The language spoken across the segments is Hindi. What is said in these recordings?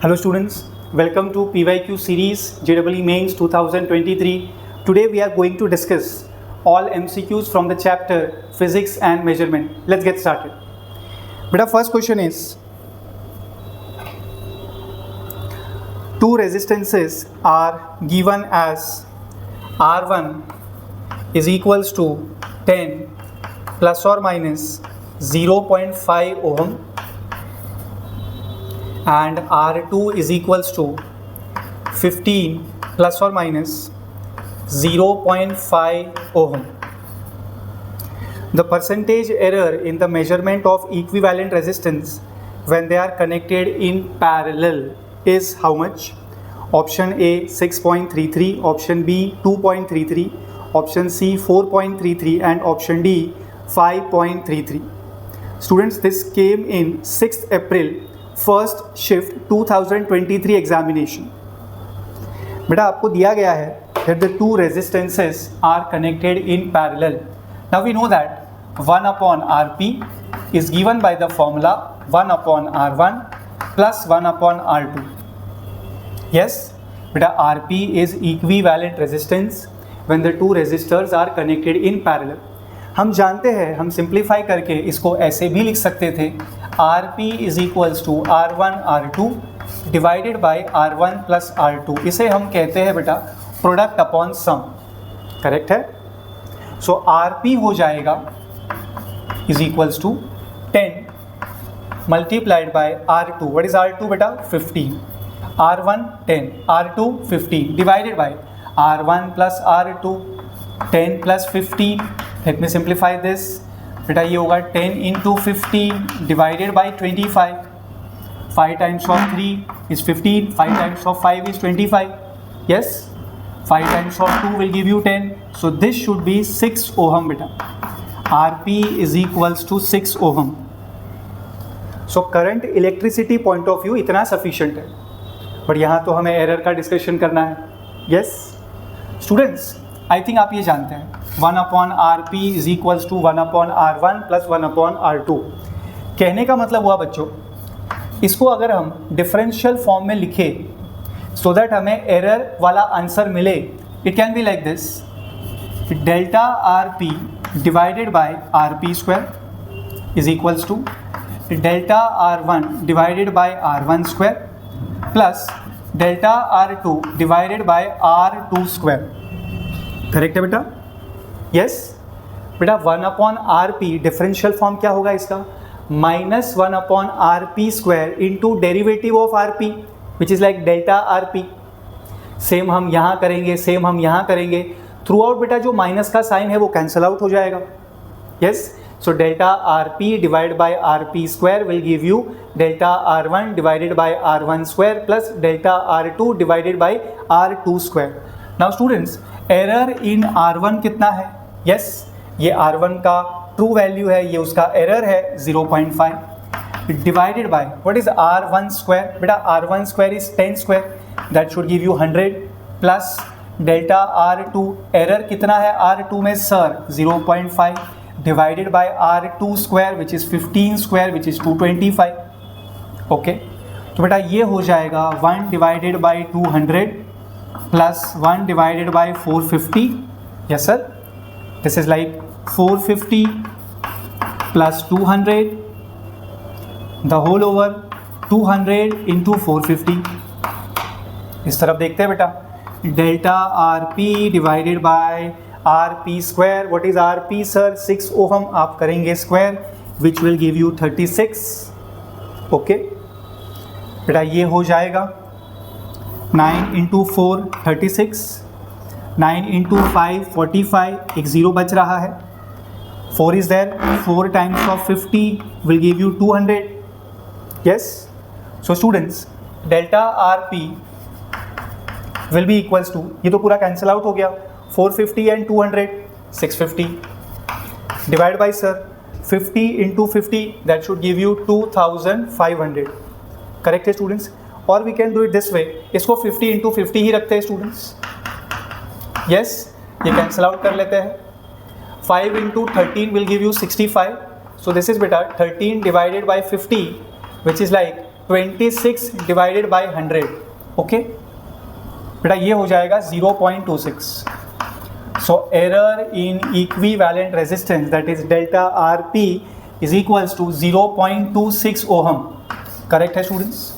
Hello students, welcome to PYQ series JEE Mains 2023. Today we are going to discuss all MCQs from the chapter Physics and Measurement. Let's get started. Beta, first question is, two resistances are given as R1 is equals to 10 plus or minus 0.5 ohm and R2 is equals to 15 plus or minus 0.5 ohm. The percentage error in the measurement of equivalent resistance when they are connected in parallel is how much? Option A 6.33, option B 2.33, option C 4.33 and option D 5.33. Students, this came in 6th April first shift 2023 examination. बेटा आपको दिया गया है that the two resistances are connected in parallel. Now we know that 1 upon Rp is given by the formula 1 upon R1 plus 1 upon R2. Yes, बेटा Rp is equivalent resistance when the two resistors are connected in parallel. हम जानते हैं, हम सिंप्लीफाई करके इसको ऐसे भी लिख सकते थे, Rp is equals to R1 R2 divided by R1 plus R2. इसे हम कहते हैं बेटा प्रोडक्ट अपॉन सम. करेक्ट है? सो Rp हो जाएगा is equals to 10 multiplied by R2. What is R2 बेटा? 15. R1 10, R2 15 divided by R1 plus R2 10 plus 15. Let me simplify this. बेटा ये होगा 10 into 15 divided by 25. 5 times of 3 is 15. 5 times of 5 is 25. Yes? 5 times of 2 will give you 10. So this should be 6 ohm बेटा. Rp is equals to 6 ohm. So current electricity point of view इतना sufficient है. But यहाँ तो हमें error का discussion करना है. Yes? Students, I think आप ये जानते हैं 1 upon Rp is equals to 1 upon R1 plus 1 upon R2. कहने का मतलब हुआ बच्चों, इसको अगर हम डिफरेंशियल फॉर्म में लिखें सो दैट हमें एरर वाला आंसर मिले, it can be like this, delta Rp divided by Rp square is equals to delta R1 divided by R1 square plus delta R2 divided by R2 square. Correct है बेटा? यस बेटा 1 अपॉन Rp डिफरेंशियल फॉर्म क्या होगा इसका? Minus 1 upon Rp square into derivative of Rp which is like delta Rp. Same हम यहाँ करेंगे, सेम हम यहाँ करेंगे. थ्रू आउट बेटा जो माइनस का साइन है वो कैंसल आउट हो जाएगा. Yes, so delta Rp divide by Rp square will give you delta R1 divided by R1 square plus delta R2 divided by R2 square. Now students, error in R1 कितना है? यस, ये R1 का ट्रू वैल्यू है, ये उसका एरर है 0.5 divided by what is R1 square. बेटा R1 square is 10 square, that should give you 100 plus delta R2 error कितना है R2 में sir? 0.5 divided by R2 square which is 15 square which is 225. Okay, तो बेटा ये हो जाएगा 1 divided by 200 plus 1 divided by 450. Yes sir, this is like 450 plus 200 the whole over 200 into 450. इस तरफ देखते हैं बेटा, delta Rp divided by Rp square. What is Rp sir? 6 ohm. आप करेंगे square which will give you 36. Okay बेटा ये हो जाएगा 9 इंटू 4 36, 9 इंटू 5 45, एक ज़ीरो बच रहा है, 4 is there, 4 times of 50 will give you 200. Yes, so students delta Rp will be equals to, ये तो पूरा कैंसिल आउट हो गया, 450 and 200 650 divide by sir 50 into 50 that should give you 2500. Correct है स्टूडेंट्स? और we can do it this way, इसको 50 इंटू 50 ही रखते हैं स्टूडेंट्स. यस, ये कैंसिल आउट कर लेते हैं. 5 into 13 will give you 65. So this is बेटा 13 divided by 50 which is like 26 divided by 100, okay बेटा ये हो जाएगा 0.26. So error in equivalent resistance that is delta R P is equals to 0.26 ohm. Correct है students?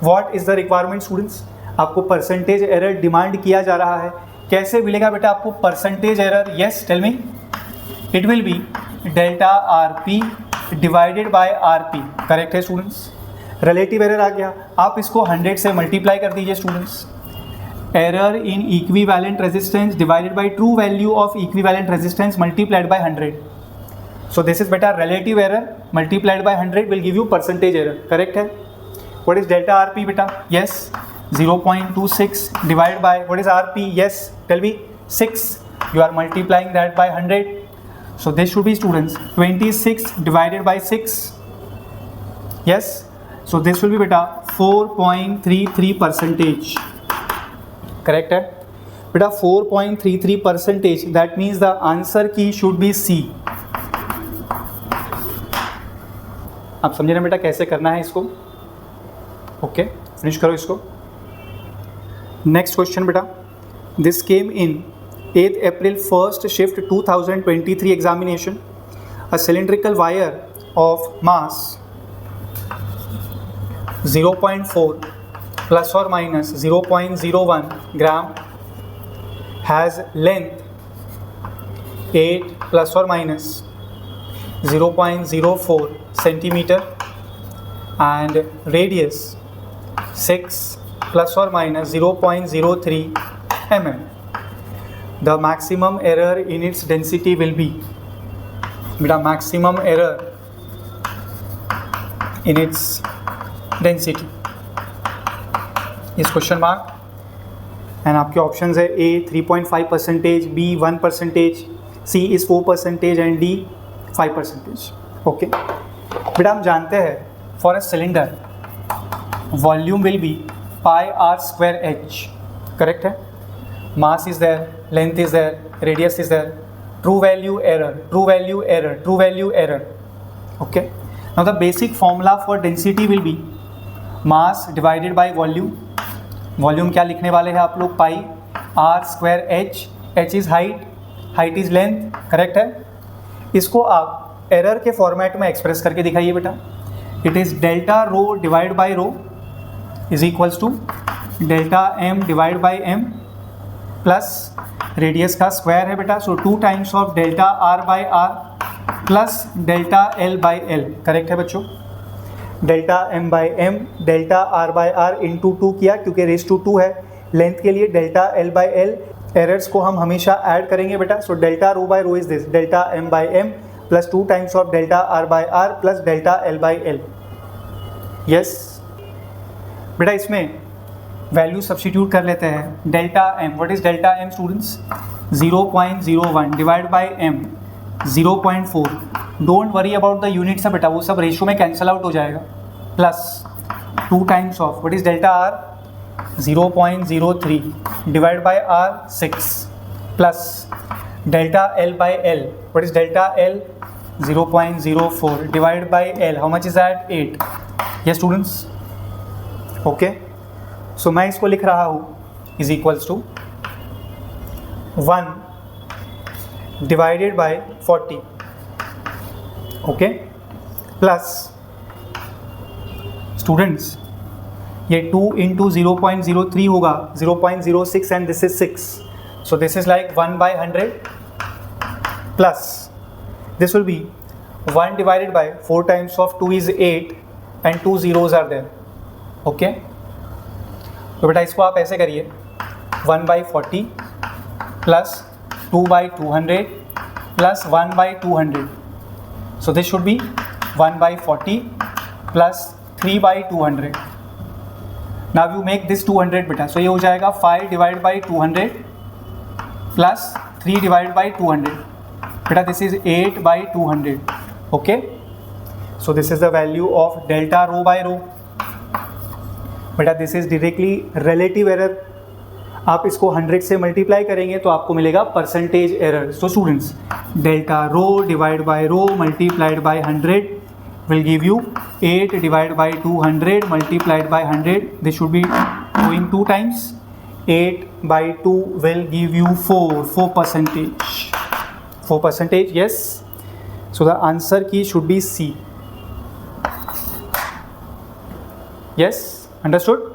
What is the requirement students? आपको परसेंटेज एरर डिमांड किया जा रहा है. कैसे मिलेगा बेटा आपको percentage error? Yes tell me. It will B delta R P divided by R P. Correct है स्टूडेंट्स? रिलेटिव एरर आ गया, आप इसको 100 से मल्टीप्लाई कर दीजिए students. Error in equivalent resistance divided by true value of equivalent resistance multiplied by 100. So this is बेटा relative error multiplied by 100 will give you percentage error. Correct है? What is delta R P बेटा? Yes 0.26 divided by what is RP? Yes, tell me 6. You are multiplying that by 100. So this should be students 26 divided by 6. Yes. So this will be beta 4.33%. Correct है? Beta 4.33%. That means the answer key should be C. आप समझे ना बेटा कैसे करना है इसको? ओके फिनिश करो इसको. नेक्स्ट क्वेश्चन बेटा. This came in 8 April first shift 2023 examination. A cylindrical wire of mass 0.4 plus और minus 0.01 gram has length 8 plus और minus 0.04 centimetre and radius 6 plus or minus 0.03 mm. The maximum error in its density will be, beta maximum error in its density is question mark and आपके options है A 3.5%, B 1%, C is 4% and D 5%. Okay. बेटा हम जानते हैं for a cylinder volume will be pi r square h. correct है? mass is there, length is there, radius is there. true value error, true value error, true value error. okay, now the basic formula for density will be mass divided by volume. volume क्या लिखने वाले हैं आप लोग? pi r square h. h is height, height is length. correct है? इसको आप एरर के फॉर्मेट में एक्सप्रेस करके दिखाइए बेटा. It is delta rho divide by rho is equals to delta M divide by M plus radius का स्क्वायर है बेटा. So 2 times of delta R by R plus delta L by L. Correct है बच्चों? Delta M by M delta R by R into 2 किया क्योंकि रेस टू 2 है. लेंथ के लिए delta L by L. Errors को हम हमेशा ऐड करेंगे बेटा. So delta rho by rho is this delta M by M plus 2 times of delta R by R plus delta L by L. Yes बेटा इसमें वैल्यू सब्स्टिट्यूट कर लेते हैं. Delta M, what is delta M students? 0.01 divide by M 0.4. Don't worry about the units है बेटा, वो सब रेशियो में कैंसिल आउट हो जाएगा. Plus 2 times of what is delta R? 0.03 divide by R 6 plus delta L by L. What is delta L? 0.04 divided by L. How much is that? 8. Yes students. Okay. So मैं इसको लिख रहा हूँ is equals to 1 divided by 40. Okay. Plus students ये 2 into 0.03 होगा 0.06 and this is 6. So this is like 1 by 100 plus this will be 1 divided by 4 times of 2 is 8 and 2 zeros are there. okay? तो बेटा इसको आप ऐसे करिए 1 by 40 plus 2 by 200 plus 1 by 200. So this should be 1 by 40 plus 3 by 200. Now you make this 200 बेटा. So ये हो जाएगा 5 divided by 200 plus 3 divided by 200. बेटा this is 8 by 200. okay? So this is the value of delta rho by rho. बेटा this is directly relative error. आप इसको 100 से मल्टीप्लाई करेंगे तो आपको मिलेगा percentage error. So students delta rho divide by rho multiplied by 100 will give you 8 divided by 200 multiplied by 100. This should be going 2 times. 8 by 2 will give you 4%. 4%, yes. So the answer key should be C. Yes, understood?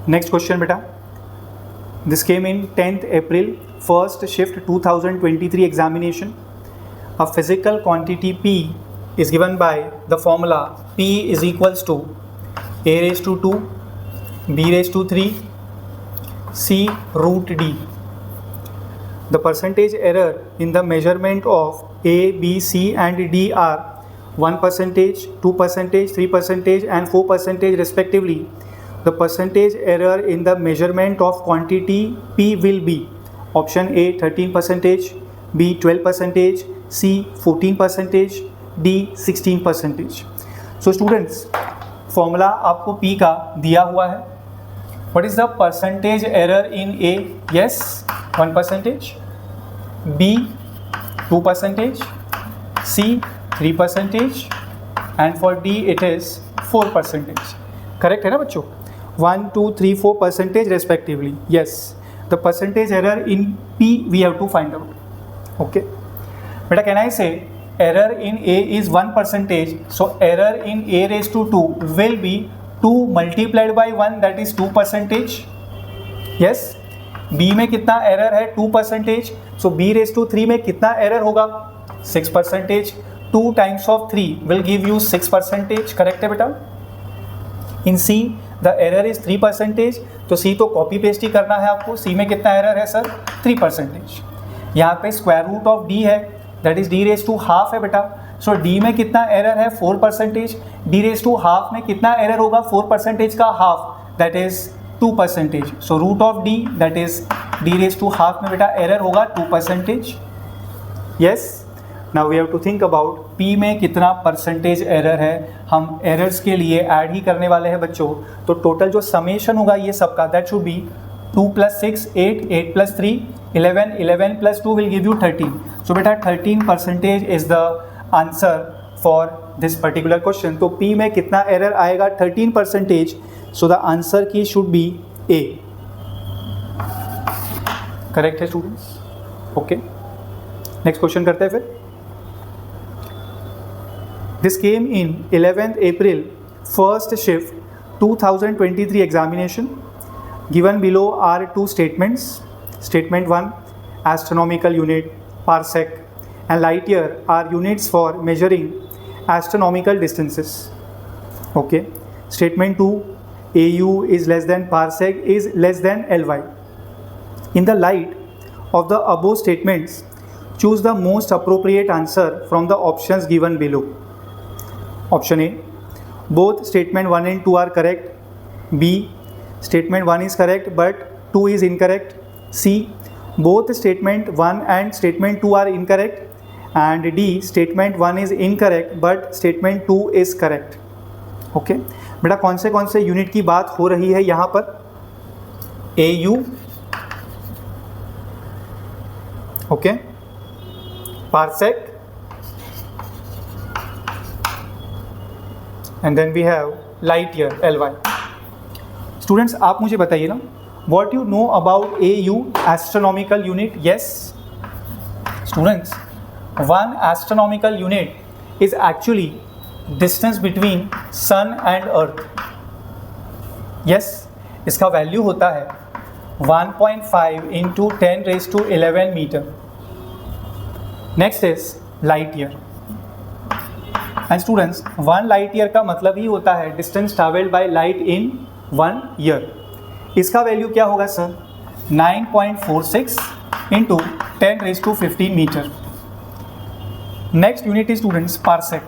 Next question beta. This came in 10th April, first shift 2023 examination. A physical quantity P is given by the formula P is equals to A raised to 2, B raised to 3, C root D. The percentage error in the measurement of A, B, C and D are 1%, 2%, 3% and 4% respectively. The percentage error in the measurement of quantity P will be option A 13%, B 12%, C 14%, D 16%. So students, formula आपको P का दिया हुआ है. What is the percentage error in A? Yes, 1%, B 2%, C 3% and for D it is 4%. Correct है ना बच्चों? 1, 2, 3, 4% respectively. Yes, the percentage error in P we have to find out. Okay. Beta, can I say error in A is 1%? So error in A raised to 2 will be 2 multiplied by 1, that is 2%. Yes. B में कितना error है? 2%. So B raised to 3 में कितना error होगा? 6%. 2 times of 3 will give you 6%. Correct है बेटा? In C the error is 3%. तो C तो कॉपी पेस्ट ही करना है आपको. C में कितना error है सर? 3%. यहाँ पे स्क्वायर रूट ऑफ D है, that is D raise to half है बेटा. सो D में कितना एरर है? 4%. D रेज टू हाफ में कितना एरर होगा? 4% का half, that is 2%. So root of D that is D raise to half में बेटा एरर होगा 2%. Yes. Now we have to think about P में कितना परसेंटेज एरर है. हम एरर्स के लिए ऐड ही करने वाले हैं बच्चों. तो टोटल जो समेशन होगा ये सबका, that should B 2 + 6 8, 8 + 3 11, 11 + 2 will give you 13. So बेटा 13% is the answer for this particular question. तो P में कितना एरर आएगा? 13%. So the answer key should be A. Correct है स्टूडेंट्स? ओके, नेक्स्ट क्वेश्चन करते हैं फिर. This came in 11th April, first shift 2023 examination. Given below are 2 statements. Statement 1, astronomical unit, parsec and light year are units for measuring astronomical distances. Okay. Statement 2, AU is less than parsec is less than LY. In the light of the above statements, choose the most appropriate answer from the options given below. Option A, both statement 1 and 2 are correct. B, statement 1 is correct but 2 is incorrect. C, both statement 1 and statement 2 are incorrect. And D, statement 1 is incorrect but statement 2 is correct. Okay. बेटा कौन से यूनिट की बात हो रही है यहाँ पर? AU, okay, parsec and then we have light year LY. Students आप मुझे बताइए ना, what you know about AU, astronomical unit? Yes students, one astronomical unit is actually distance between sun and earth. Yes, इसका वैल्यू होता है 1.5 into 10 raised to 11 metre. Next is light year. And students, 1 light year का मतलब ही होता है distance travelled by light in 1 year. इसका वैल्यू क्या होगा sir? 9.46 into 10 raise to 15 metre. Next unit is students parsec.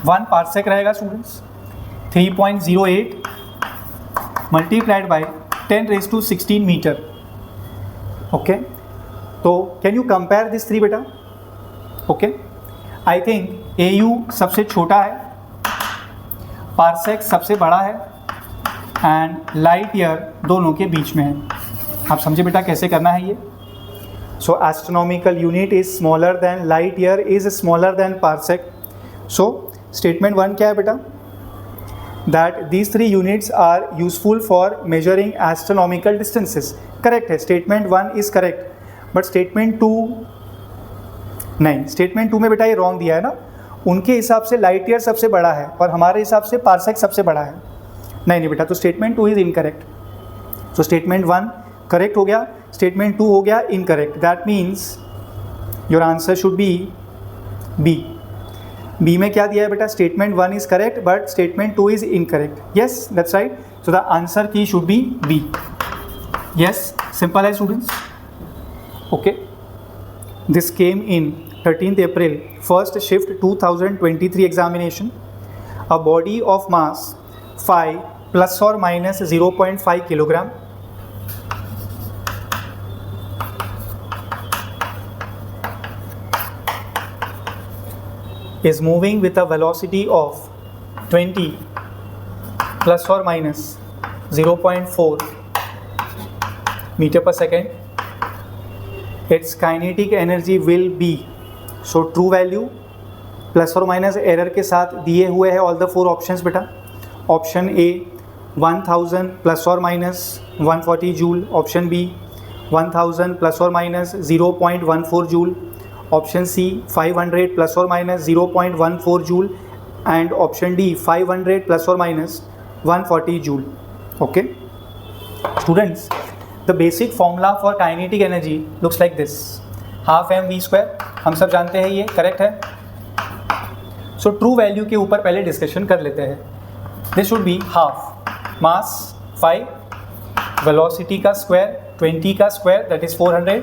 1 parsec रहेगा students 3.08 multiplied by 10 raise to 16 metre. Okay, तो कैन यू कंपेयर दिस 3 बेटा? ओके, आई थिंक AU सबसे छोटा है, पार्सेक सबसे बड़ा है एंड लाइट ईयर दोनों के बीच में है. आप समझे बेटा कैसे करना है ये? So astronomical unit is smaller than light year is smaller than parsec. So statement 1 क्या है बेटा? That these three units are useful for measuring astronomical distances. Correct है, statement 1 is correct. But statement 2 नहीं, statement 2 में बेटा ये wrong दिया है ना, उनके हिसाब से लाइट ईयर सबसे बड़ा है और हमारे हिसाब से पार्सेक सबसे बड़ा है. नहीं बेटा, तो statement 2 is incorrect. So statement 1 correct हो गया, स्टेटमेंट 2 हो गया incorrect. That means your answer should be B. B में क्या दिया है बेटा? Statement 1 is correct but statement 2 is incorrect. Yes, that's right. So the answer की should be B. Yes, simple है students. Okay, this came in 13th April, first shift 2023 examination. A body of mass phi plus or minus 0.5 kilogram is moving with a velocity of 20 plus or minus 0.4 meter per second. Its kinetic energy will be, so true value plus और माइनस एरर के साथ दिए हुए हैं ऑल द 4 ऑप्शंस बेटा. ऑप्शन ए 1000 प्लस और minus 140 joule, option B 1000 plus और minus 0.14 joule, option C 500 plus और minus 0.14 joule and option D 500 plus और minus 140 joule. Okay students, the basic formula for kinetic energy looks like this. Half m v square, हम सब जानते हैं, ये करेक्ट है. सो ट्रू वैल्यू के ऊपर पहले डिस्कशन कर लेते हैं. This should be half mass 5, velocity का स्क्वायर 20 का स्क्वायर दैट इज 400.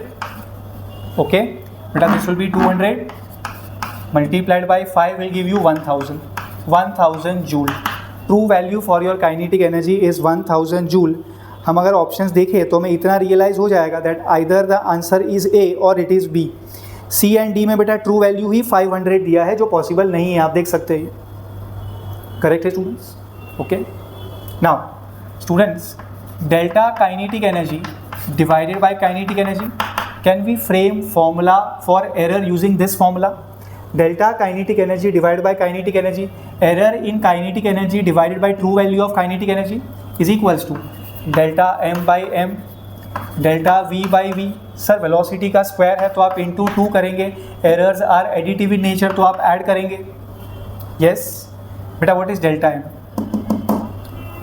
ओके बेटा, this will B 200 multiplied by 5 will give you 1000 joule. True value for your kinetic energy is 1000 joule. हम अगर ऑप्शंस देखें तो हमें इतना रियलाइज़ हो जाएगा that either the answer is A और it is B. C and D में बेटा ट्रू वैल्यू ही 500 दिया है जो पॉसिबल नहीं है, आप देख सकते हैं. करेक्ट है students. Okay, now students, delta kinetic energy divided by kinetic energy, can we frame formula for error using this formula? Delta kinetic energy divided by kinetic energy, error in kinetic energy divided by true value of kinetic energy is equals to delta M by M delta V by V. Sir velocity का स्क्वायर है तो आप इंटू 2 करेंगे, errors are additive in nature तो आप ऐड करेंगे. यस बेटा, what is delta m?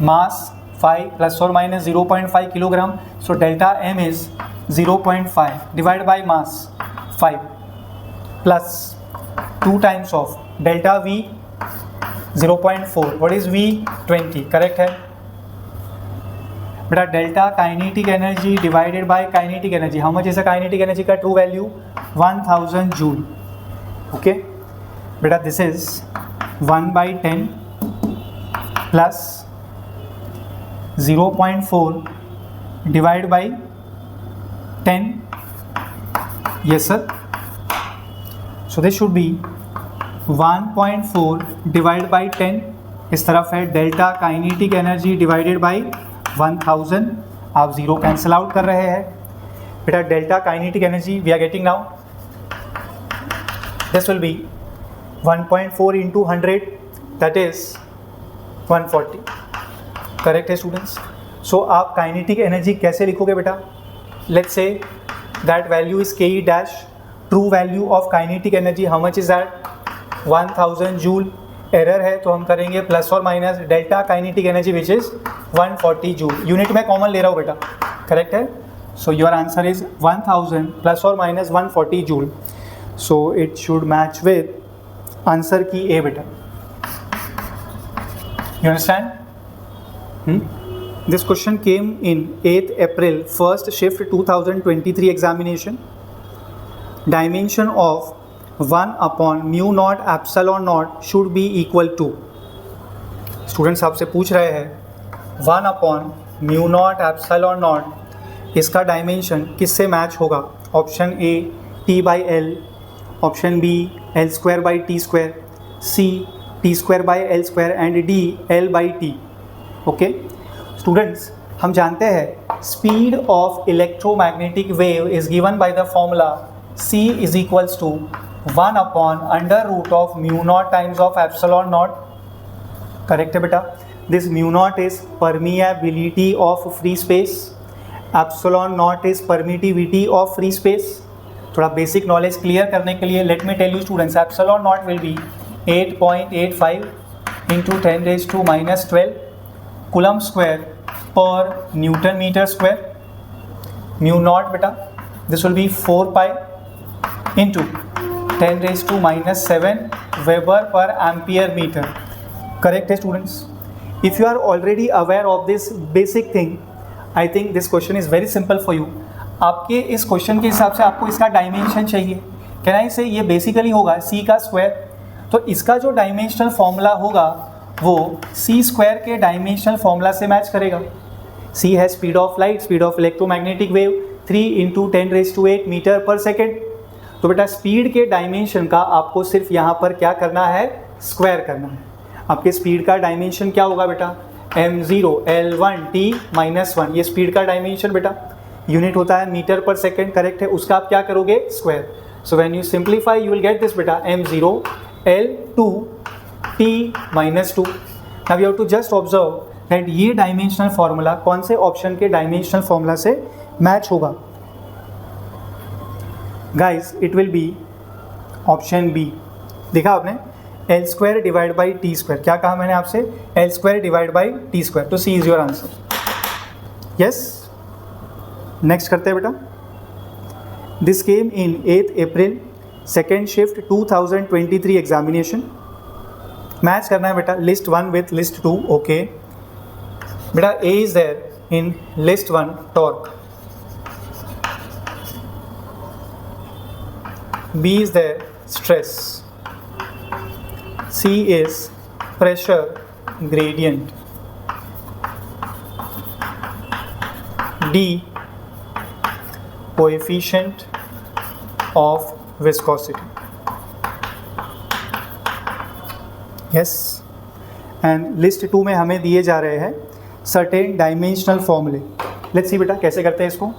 Mass 5 plus और minus 0.5 kilogram. So delta m is 0.5 divide by mass 5 plus 2 times of delta v 0.4. What is v? 20. Correct है बेटा. Delta kinetic energy divided by kinetic energy, how much is the kinetic energy का ट्रू वैल्यू? 1000 जूल. ओके बेटा, this is 1/10 plus 0.4 divide by 10. Yes sir. So this should be 1.4 divide by 10. इस तरफ है delta kinetic energy divided by 1000. आप जीरो कैंसिल आउट कर रहे हैं बेटा. Delta kinetic energy we are getting now, this will be 1.4 into 100 that is 140. Correct है स्टूडेंट्स. सो आप काइनेटिक एनर्जी कैसे लिखोगे बेटा? Let's say that value is K E dash. True value of kinetic energy how much is that? 1000 joule. Error है तो हम करेंगे प्लस और minus delta kinetic energy which is 140 joule. Unit में कॉमन ले रहा हूँ बेटा. करेक्ट है. So your answer is 1000 plus और minus 140 joule. So it should match with answer key A बेटा. You understand? This question came in 8th April, first shift 2023 examination. Dimension of 1 upon mu naught epsilon naught should be equal to. Students आपसे पूछ रहे हैं 1 upon mu naught epsilon naught, इसका डायमेंशन किससे मैच होगा? Option A T by L, option B L square by T square, C T square by L square and D L by T. Okay students, हम जानते हैं speed of electromagnetic wave is given by the formula c is equals to 1 upon under root of mu naught times of epsilon naught. Correct है बेटा. This mu naught is permeability of free space, epsilon naught is permittivity of free space. थोड़ा बेसिक नॉलेज क्लियर करने के लिए let me tell you students, epsilon naught will be 8.85 into 10⁻⁻12 coulomb square per newton metre square. Mu naught बेटा this will be 4 pi into 10⁻⁻7 weber per ampere metre. Correct है students. If you are already aware of this basic thing, I think this question is very simple for you. आपके इस क्वेश्चन के हिसाब से आपको इसका डायमेंशन चाहिए. कैन आई से ये बेसिकली होगा c का स्क्वायर. तो इसका जो डायमेंशनल फॉर्मूला होगा वो c स्क्वायर के डायमेंशनल फॉर्मूला से मैच करेगा. c है speed of light, speed of electromagnetic wave 3 into 10⁸ metre पर सेकेंड. तो बेटा स्पीड के डायमेंशन का आपको सिर्फ यहाँ पर क्या करना है, स्क्वायर करना है. आपके स्पीड का डायमेंशन क्या होगा बेटा, m0 L1 t-1. ये स्पीड का डायमेंशन बेटा यूनिट होता है मीटर पर सेकेंड. करेक्ट है. उसका आप क्या करोगे, square. So when you simplify you will get this बेटा m0 L2 t-2. Now you have to just observe that ये डायमेंशनल फॉर्मूला कौन से ऑप्शन के डायमेंशनल फॉर्मूला से मैच होगा. Guys it will be option B. देखा आपने, L square divide by T square. क्या कहा मैंने आपसे, L square divide by T square. तो C is your answer. Yes, next करते हैं बेटा. This came in 8 April second shift 2023 examination. Match करना है बेटा लिस्ट 1 विथ लिस्ट 2. ओके बेटा, A is there in list 1 torque, B is there stress, C is pressure gradient, D coefficient of viscosity. Yes, and list 2 में हमें दिए जा रहे हैं certain dimensional formulae. Let's see बेटा कैसे करते हैं इसको.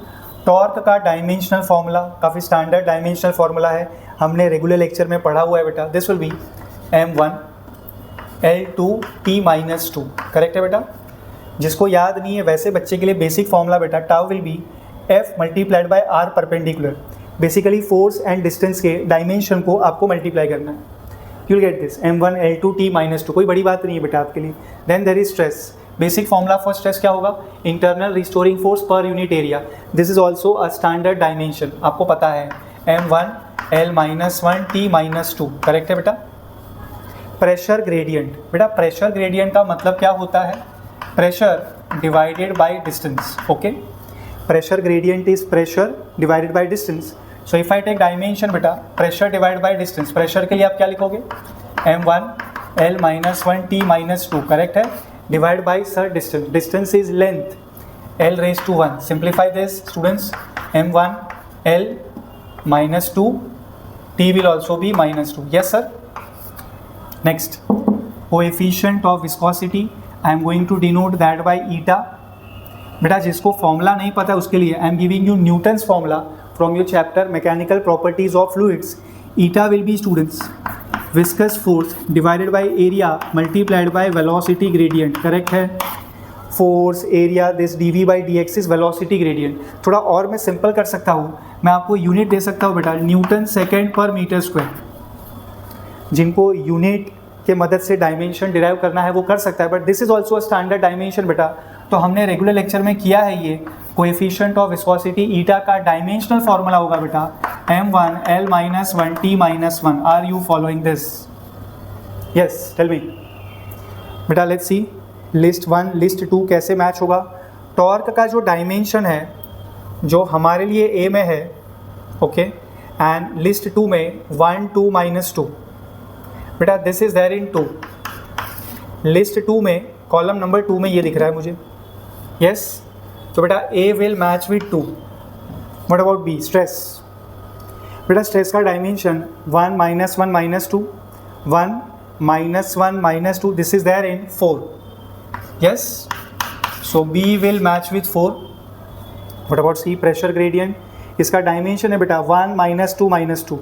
टॉर्क का डायमेंशनल फार्मूला काफ़ी स्टैंडर्ड डायमेंशनल फार्मूला है, हमने रेगुलर लेक्चर में पढ़ा हुआ है बेटा. This will be m1 L2 t-2. Correct है बेटा. जिसको याद नहीं है वैसे बच्चे के लिए बेसिक फार्मूला बेटा, tau will be f multiplied by r perpendicular. Basically force and distance के डायमेंशन को आपको मल्टीप्लाई करना है. You will get this m1 L2 t-2. कोई बड़ी बात नहीं है बेटा आपके लिए. Then there is stress. Basic formula for stress क्या होगा, internal restoring force per unit area. This is also a standard dimension, आपको पता है m1 L-1 t-2. करेक्ट है बेटा. Pressure gradient. बेटा प्रेशर ग्रेडियंट का मतलब क्या होता है, pressure divided by distance. Okay, pressure gradient is pressure divided by distance. So if I take dimension बेटा pressure divide by distance, pressure के लिए आप क्या लिखोगे, m1 L-1 t-2. करेक्ट है. Divide by sir distance, distance is length L⁻⁴. Simplify this students, m1 L-2 t will also be -2. yes sir. next, coefficient of viscosity I am going to denote that by eta. बेटा जिसको फॉर्मूला नहीं पता उसके लिए I am giving you Newton's formula from your chapter mechanical properties of fluids. Eta will be students viscous force divided by area multiplied by velocity gradient. Correct है. Force area this dv by dx is velocity gradient. थोड़ा और मैं सिंपल कर सकता हूँ, मैं आपको यूनिट दे सकता हूँ बेटा न्यूटन सेकेंड पर मीटर स्क्वायर. जिनको यूनिट के मदद से डायमेंशन डिराइव करना है वो कर सकता है, but this is also a standard dimension बेटा. तो हमने रेगुलर लेक्चर में किया है ये. कोएफिशिएंट ऑफ विस्कोसिटी ईटा का डायमेंशनल फॉर्मूला होगा बेटा m1 L-1 t-1. Are you following this? Yes, tell me बेटा. लेट्स सी लिस्ट 1 लिस्ट 2 कैसे मैच होगा. टॉर्क का जो डायमेंशन है जो हमारे लिए ए में है, ओके, एंड लिस्ट 2 में 1 2 -2 बेटा this is there in 2. List 2 में कॉलम नंबर 2 में ये दिख रहा है मुझे. यस, तो बेटा A will match with 2. What about B, stress. बेटा स्ट्रेस का dimension 1 -1 -2 1 -1 -2 this is there in 4. Yes, so B will match with 4. What about C? Pressure gradient. इसका डायमेंशन है बेटा 1 minus 2 minus 2.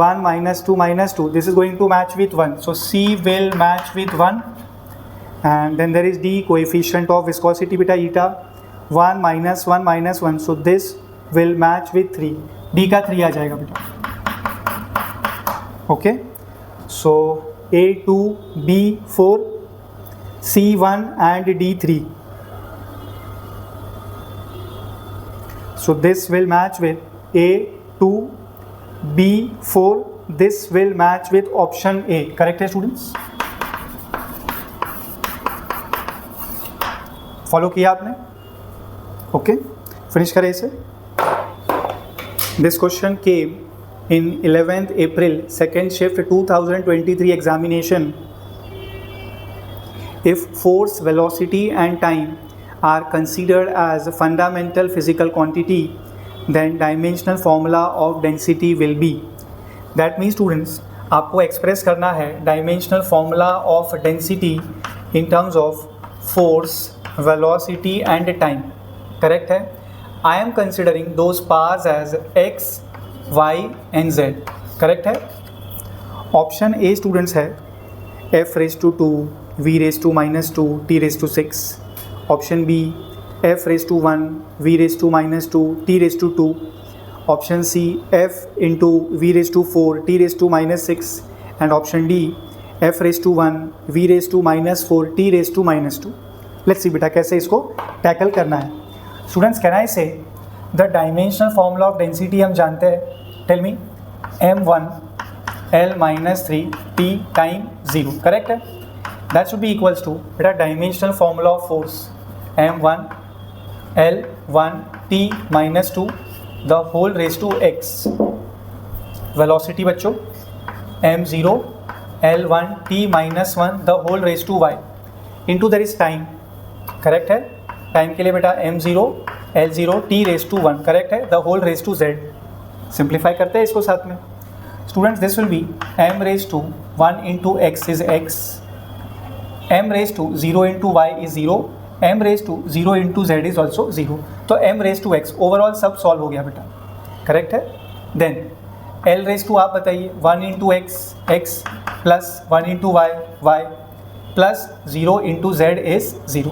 1 minus 2 minus 2. This is going to match with 1. So C will match with 1. And then there is D, coefficient of viscosity beta eta. 1 minus 1 minus 1. So this will match with 3. D का 3 आ जाएगा बेटा. Okay. So A2, B4, C1 and D3. So this will match with A2, B4. This will match with option A. Correct है students? फॉलो किया आपने? ओके, फिनिश करें इसे. This question came in 11th April, second shift 2023 examination. If force, velocity and time are considered as fundamental physical quantity, then dimensional formula of density will be. That means students, आपको एक्सप्रेस करना है dimensional formula of density in terms of force, velocity and time. Correct है? I am considering those paths as x, y and z. Correct है? ऑप्शन ए स्टूडेंट्स है f raise to 2, v raise to -2, t raise to 6. Option B f raise to 1, v raise to -2, t raise to 2. Option C f into v raise to 4, t raise to -6. And option D f raise to 1, v raise to -4, t raise to -2. Let's see बेटा कैसे इसको टैकल करना है. Students, can I say the dimensional formula of density हम जानते हैं. Tell me. m1 l -3 t time 0. Correct है? That should be equals to बेटा dimensional formula of force m1 l1 t -2 the whole raise to x. Velocity बच्चों m0 l1 t -1 the whole raise to y into there is time. Correct है? टाइम के लिए बेटा m0 l0 t raise to 1. Correct है? The whole raise to z. Simplify करते हैं इसको साथ में. Students, this will be m raise to 1 into x is x, m raise to 0 into y is 0, m raise to 0 into z is also 0. तो m raise to x overall सब सॉल्व हो गया बेटा. करेक्ट है? देन l रेज टू आप बताइए 1 into x plus 1 into y plus 0 into z is 0.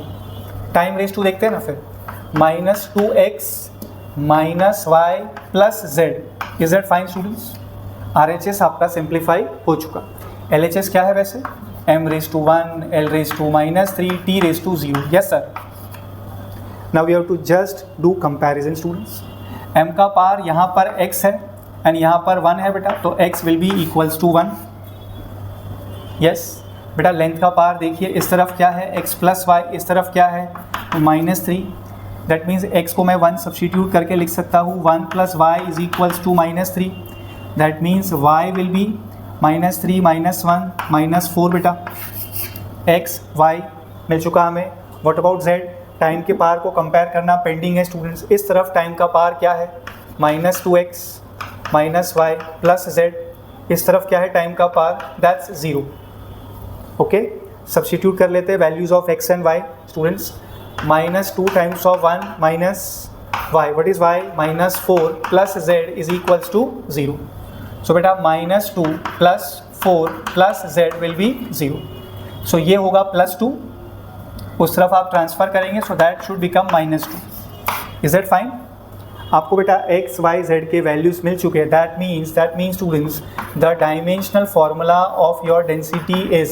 Time raise to देखते हैं ना फिर. -2x minus Y plus Z. Is that fine students? RHS आपका सिंप्लीफाई हो चुका. LHS क्या है वैसे? m raise to 1, l raise टू -3, t raise to 0. Yes sir. Now we have to just do comparison students. m का पार यहाँ पर x है एंड यहाँ पर 1 है बेटा, तो x will be equals to 1. Yes बेटा. लेंथ का पार देखिए, इस तरफ क्या है x प्लस वाई, इस तरफ क्या है -3. दैट मीन्स x को मैं 1 सब्सटीट्यूट करके लिख सकता हूँ 1 plus Y is equals to -3. That means y will be -3 -1 -4 बेटा. x y मिल चुका हमें. What about z? टाइम के पार को कंपेयर करना पेंडिंग है स्टूडेंट्स. इस तरफ टाइम का पार क्या है? -2x -y plus z. इस तरफ क्या है टाइम का पार? दैट्स 0. ओके, सब्सटीट्यूट कर लेते हैं values of x and y students. -2 times of 1 minus y. What is y? -4 plus z is equals to 0. So बेटा -2 plus 4 plus z will be 0. So ये होगा +2. उस तरफ आप ट्रांसफ़र करेंगे, so that should become -2. Is that fine? आपको बेटा x, y, z के वैल्यूज मिल चुके हैं. That means students, the dimensional formula of your density is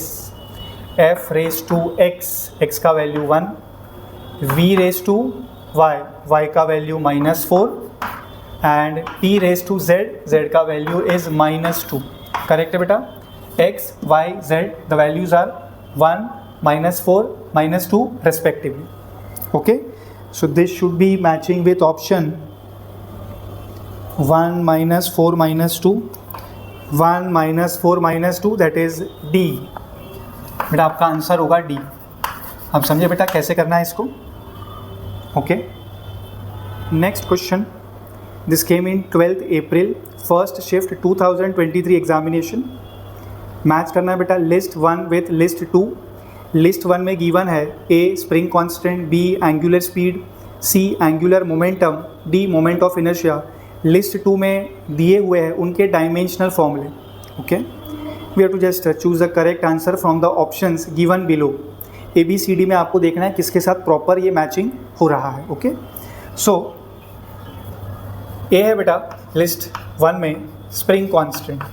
f raised to x का value 1, v raise to y का value -4 and t raise to z का वैल्यू इज -2. करेक्ट है बेटा? x, y, z the values are 1, -4, -2 respectively. Okay, so this should be matching with option 1 -4 -2, 1 -4 -2 that is D. बेटा आपका आंसर होगा D. अब समझे बेटा कैसे करना है इसको. Okay, next question. This came in 12th April, first shift 2023 examination. Match करना है बेटा लिस्ट 1 विथ लिस्ट 2 लिस्ट 1 में गिवन है A spring constant, B angular speed, C angular momentum, D moment of inertia. List 2 में दिए हुए हैं उनके डायमेंशनल फॉर्मूले। Okay, we have to just choose the correct answer from the options given below. A B C D में आपको देखना है किसके साथ प्रॉपर ये मैचिंग हो रहा है। ओके, सो ए है बेटा लिस्ट 1 में spring constant,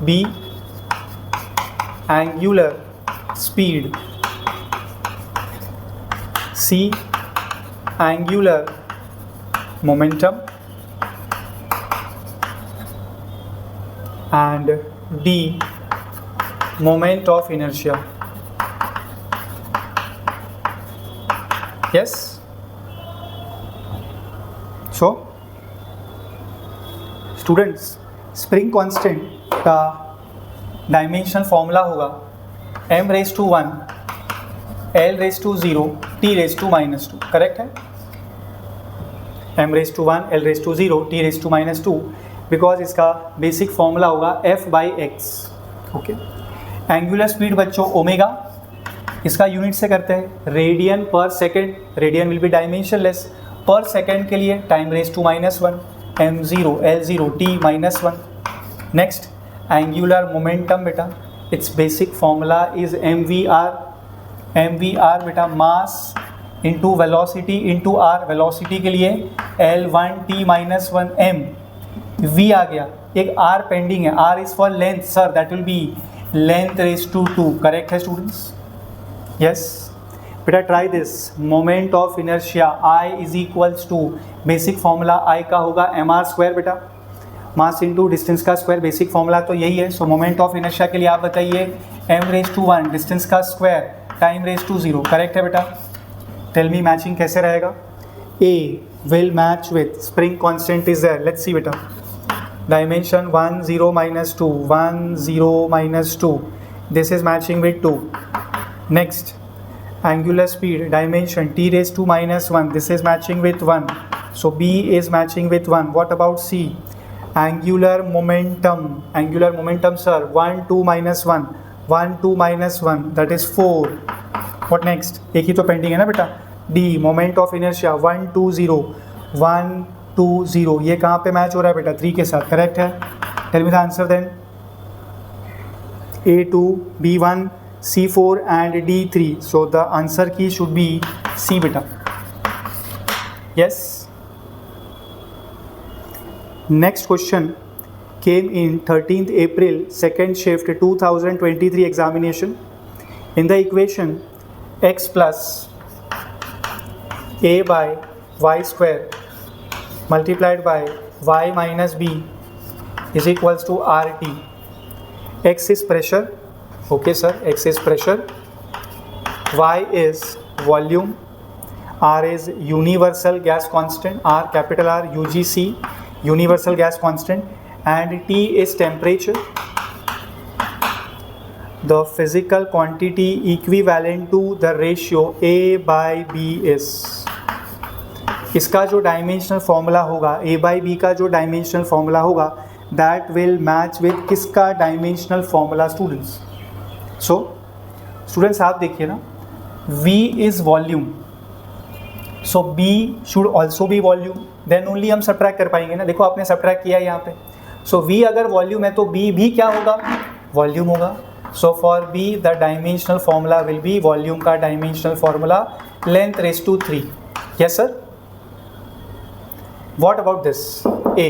B angular speed, C angular momentum and D moment of inertia. Yes, so students spring constant का डायमेंशन फॉर्मूला होगा m⁻⁴ L⁻�0 T⁻²। करेक्ट है, m⁻⁴ L⁻�0 T⁻², बिकॉज इसका बेसिक फॉर्मूला होगा F/x। ओके, एंगुलर स्पीड बच्चों ओमेगा, इसका यूनिट से करते हैं radian per second, radian will be dimensionless, per second के लिए time m0 L0 T⁻1। Next angular momentum बेटा, its basic formula is mvr बेटा mass into velocity into r, velocity के लिए L1 T⁻1 m, v आ गया, एक r पेंडिंग है, r is for length sir, that will be length⁻²। Correct है स्टूडेंट्स? यस बेटा, try this. Moment of inertia I is equals to, basic formula I का होगा mr² बेटा, मास इंटू डिस्टेंस का स्क्वायर, बेसिक फॉर्मूला तो यही है। सो मोमेंट ऑफ इनर्शिया के लिए आप बताइए m⁻⁴ डिस्टेंस का स्क्वायर टाइम⁻�0। करेक्ट है बेटा? टेल मी मैचिंग कैसे रहेगा? A will match with spring constant is there. Let's see बेटा, dimension 1 0 - 2 1 0 - 2, this is matching with 2. Next angular speed dimension T⁻⁻1, this is matching with 1, so B is matching with 1. What about C? Angular momentum sir, 1 2 - 1 1 2 - 1, that is 4. What next? एक ही तो पेंडिंग है ना बेटा। D मोमेंट ऑफ इनर्शिया 1 2 0 1 2 0, ये कहाँ पे मैच हो रहा है बेटा? 3 के साथ। करेक्ट है? Tell me the answer then. A2 B1 C4 and D3, so the answer key should be C बेटा। Yes. Next question came in 13th April, second shift 2023 examination. In the equation x plus a by y square multiplied by y minus b is equals to RT. X is pressure. Okay sir, x is pressure, y is volume, R is universal gas constant, R capital R UGC universal gas constant, and T is temperature. The physical quantity equivalent to the ratio A by B is, इसका जो डायमेंशनल फॉर्मूला होगा A by B का जो डायमेंशनल फॉर्मूला होगा दैट विल मैच विथ किसका dimensional formula students? So students आप देखिए ना, V is volume, so B should also be volume, then only हम सब्ट्रैक्ट कर पाएंगे ना। देखो आपने सब्ट्रैक्ट किया यहाँ पे, सो V अगर वॉल्यूम है तो B भी क्या होगा? वॉल्यूम होगा। So for B the dimensional formula will be, volume का dimensional formula length⁻3। Yes sir. What about this A?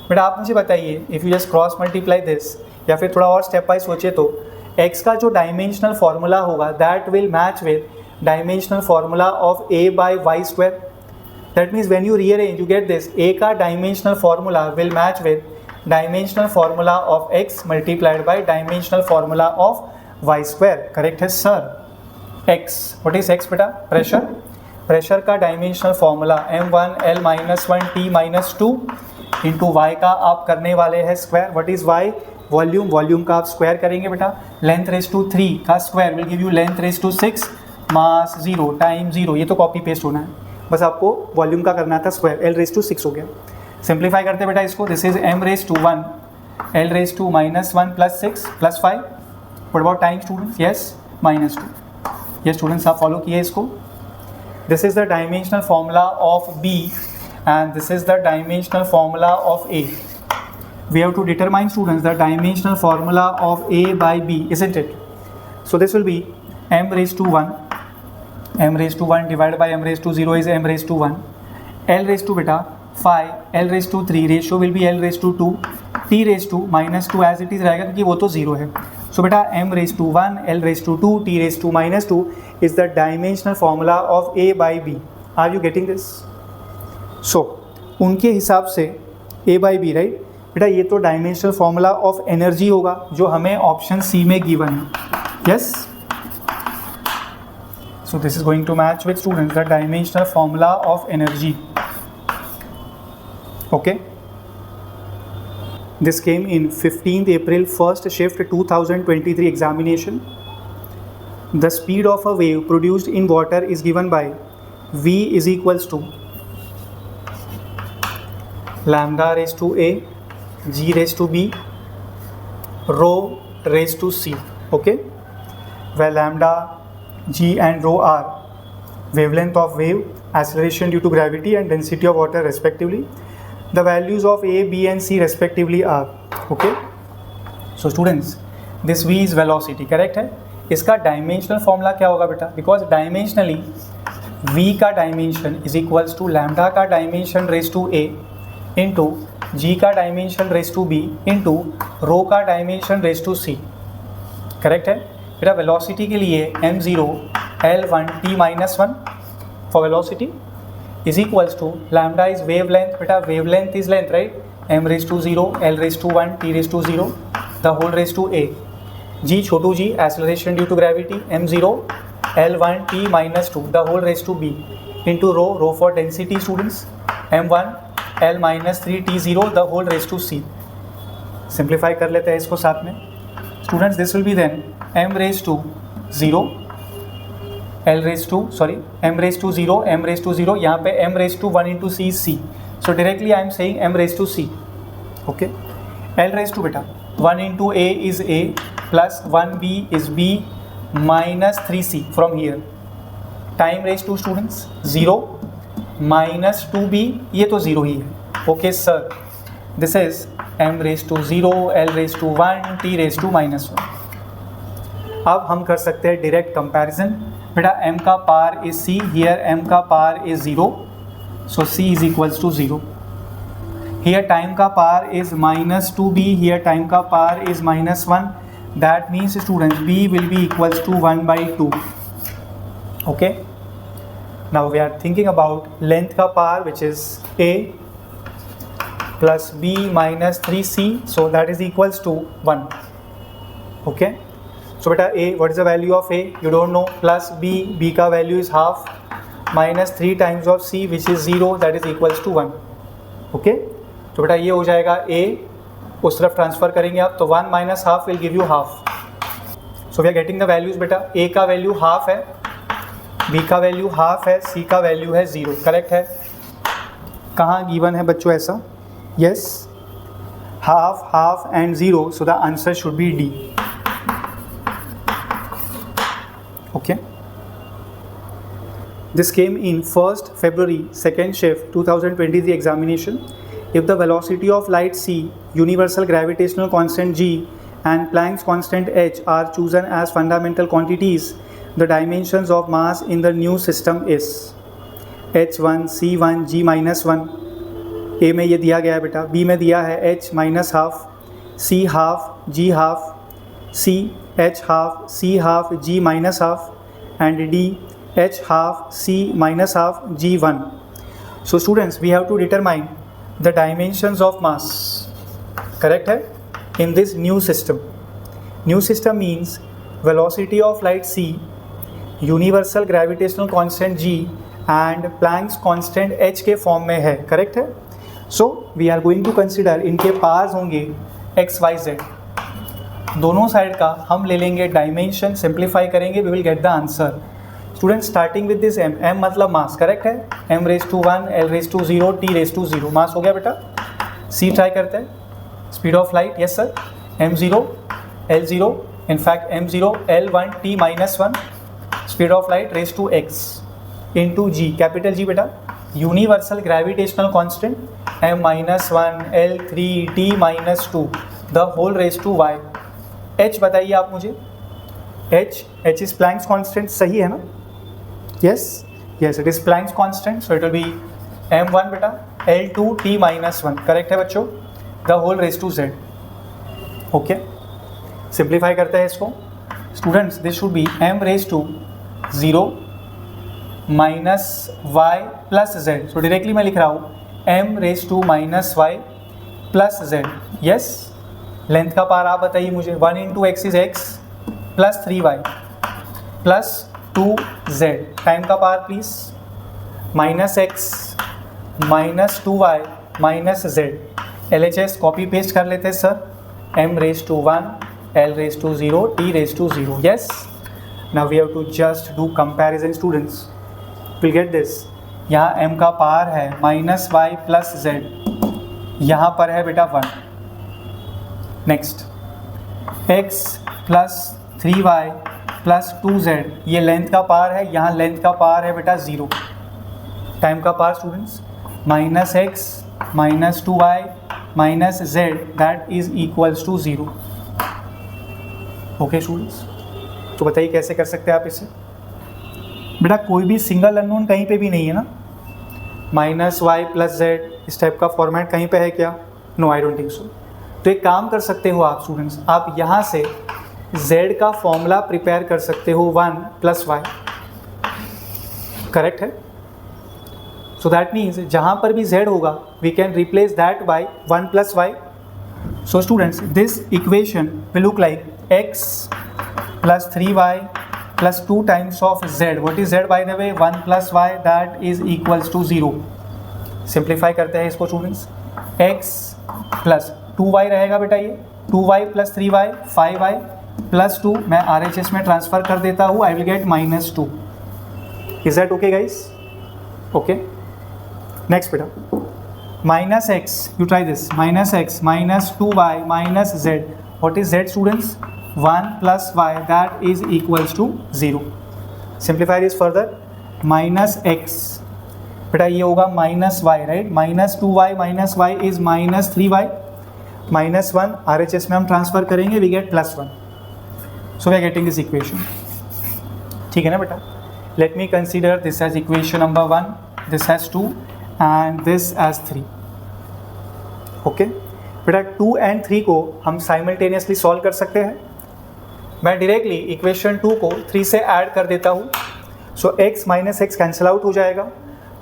बेटा आप मुझे बताइए, if you just cross multiply this, या फिर थोड़ा और स्टेप वाइज सोचे तो x का जो डायमेंशनल फॉर्मूला होगा that will match with dimensional formula of A by y square. That means when you rearrange you get this, A का dimensional formula will match with dimensional formula of x multiplied by dimensional formula of y square. Correct है sir? x, what is x बेटा? प्रेशर, प्रेशर का dimensional formula m1 L-1 T-2 into y का आप करने वाले हैं square. What is y? Volume, volume का आप स्क्वायर करेंगे बेटा, length⁻3 का square will give you length⁻6 mass 0 time 0, ये तो कॉपी पेस्ट होना है, बस आपको वॉल्यूम का करना था स्क्वायर, L⁻6 हो गया। सिंप्लीफाई करते बेटा इसको, this is m⁻1 L raised to -1 plus 6 plus 5. What about time students? Yes, -2. Yes students, आप follow किए इसको. This is the dimensional formula of B and this is the dimensional formula of A. We have to determine students the dimensional formula of A by B, isn't it? So this will be m raised to 1. M raised to 1 divided by m raised to 0 is m raised to 1. L raised to beta 5, L raised to 3, ratio will be L raised to 2, T raised to -2 as it is रहेगा क्योंकि वो तो 0 है. So बेटा m raised to 1, L raised to 2, T raised to -2 is the dimensional formula of A by B. Are you getting this? So उनके हिसाब से A by B, right? बेटा ये तो डायमेंशनल फॉर्मूला ऑफ एनर्जी होगा जो हमें ऑप्शन सी में गिवन है. Yes, so this is going to match with students the dimensional formula of energy. Okay, this came in 15th April first shift 2023 examination. The speed of a wave produced in water is given by V is equals to lambda raised to A, G raised to B, rho raised to C. Okay, where lambda, G and rho are wavelength of wave, acceleration due to gravity and density of water respectively. The values of A, B and C respectively are. Okay, so students, this V is velocity, correct है. इसका डायमेंशनल फॉर्मूला क्या होगा बेटा? बिकॉज डायमेंशनली V का dimension is equals to lambda का dimension raise to A into G का dimension raise to B into rho का dimension raise to C. Correct है बेटा. वेलोसिटी के लिए m0 L1 t-1 for velocity is equals to lambda is wavelength. बेटा wavelength is length, right? m raised to 0, L raised to 1, t raised to 0, the whole raised to A. G Chhotu g acceleration due to gravity m0 L1 t-2 the whole raised to B into rho for density students m1 L minus 3 t0 the whole raised to C. Simplify कर लेते हैं इसको साथ में students. This will be then m raised to 0 L raised to m raised to 0 m raised to 0. यहाँ पे m raised to 1 into C is C. So directly I am saying m raised to C. Okay. L raised to बेटा 1 into A is A plus 1B is B minus 3C from here. Time raised to students 0 minus 2B ये तो 0 ही है. Okay sir. This is m raised to 0 L raised to 1 T raised to -1. अब हम कर सकते हैं डायरेक्ट कंपैरिजन. बेटा m का power is C, here m का power is 0, so C is equals to 0. Here time का power is -2B, here time का power is -1. That means students B will be equals to 1/2. Okay. Now we are thinking about length का power which is A plus B minus 3C, so that is equals to 1. Okay. So beta A, what is the value of A? You don't know. Plus B, B का value is half minus 3 times of C which is 0, that is equals to 1. Okay. तो बेटा ये हो जाएगा A, उस तरफ ट्रांसफर करेंगे आप तो 1 minus half will give you half. So we are getting the values बेटा. A का वैल्यू हाफ है, B का वैल्यू हाफ है, C का वैल्यू है 0. करेक्ट है. कहाँ गिवन है बच्चों ऐसा? Yes, half half and 0, so the answer should be D. Okay. This came in 1st February 2nd shift 2023 examination. If the velocity of light c, universal gravitational constant g and Planck's constant h are chosen as fundamental quantities, the dimensions of mass in the new system is h1 c1 g minus 1. A में ये दिया गया है बेटा. B में दिया है h minus half, c half, g half, c h half, c half, g minus half and D h half, c minus half, g 1. So students, we have to determine the dimensions of mass. Correct है? In this new system. New system means velocity of light c, universal gravitational constant g and Planck's constant h के फॉर्म में है. करेक्ट है. So we are going to consider इनके पार्स होंगे x y z. दोनों साइड का हम ले लेंगे डायमेंशन, सिंप्लीफाई करेंगे, we will get the answer. Student starting with this m, m मतलब मास. करेक्ट है. m raised to 1, L raised to 0, T raised to 0. मास हो गया बेटा. C ट्राई करते हैं. Speed of light, yes sir, m0 l0, in fact m0 l1 t minus 1, speed of light raised to x into g, capital G बेटा, universal gravitational constant m minus 1 l3 t minus 2 the whole raised to y. h बताइए आप मुझे, h is Planck's constant, सही है ना? yes it is Planck's constant, so it will be m1 बेटा l2 t minus 1, करेक्ट है बच्चों, the whole raised to z. Okay, simplify करते हैं इसको students, this should be m raised to 0 minus y plus z. So directly मैं लिख रहा हूँ m raised to minus y plus z. Yes, length का पार आप बताइए मुझे, 1 into x is x plus 3y plus 2z. Time का power please, minus x minus 2y minus z. LHS copy paste कर लेते हैं sir, m raised to 1, l raised to 0, t raised to 0. Yes, now we have to just do comparison students. We'll get this. यहाँ m का पार है माइनस y प्लस z, यहाँ पर है बेटा 1. Next x plus 3y plus 2z, ये लेंथ का पार है, यहाँ लेंथ का पार है बेटा 0. टाइम का power students, minus x minus 2y minus z, that is equals to 0. Okay students, तो बताइए कैसे कर सकते हैं आप इसे? बेटा कोई भी सिंगल अननोन कहीं पे भी नहीं है ना, माइनस वाई प्लस जेड इस टाइप का फॉर्मेट कहीं पे है क्या? No, I don't think so. तो एक काम कर सकते हो आप स्टूडेंट्स, आप यहाँ से z का फॉर्मूला प्रिपेयर कर सकते हो 1 प्लस वाई, करेक्ट है? सो दैट मीन्स जहाँ पर भी z होगा we can replace that by 1 plus y. So students, this equation will look like x plus 3y plus 2 times of z. What is z by the way? 1 plus y, that is equals to 0. Simplify करते हैं इसको स्टूडेंट्स, x प्लस 2y रहेगा बेटा, ये 2y plus 3y 5y plus 2, मैं RHS में ट्रांसफर कर देता हूँ, I will get minus 2. Is that okay guys? Okay, next बेटा, minus x, you try this, minus x minus 2y minus z. What is z students? 1 plus y, that is equals to 0. Simplify this further, minus x, बेटा ये होगा minus y, right? Minus 2y minus y is minus 3y, minus 1 RHS में हम ट्रांसफर करेंगे, we get plus 1. So we are getting this equation. ठीक है ना बेटा? Let me consider this as equation number 1, this as 2 and this as 3. Okay बेटा, 2 एंड 3 को हम साइमल्टेनियसली सॉल्व कर सकते हैं. मैं डायरेक्टली इक्वेशन 2 को 3 से ऐड कर देता हूँ. So x minus x cancel out हो जाएगा,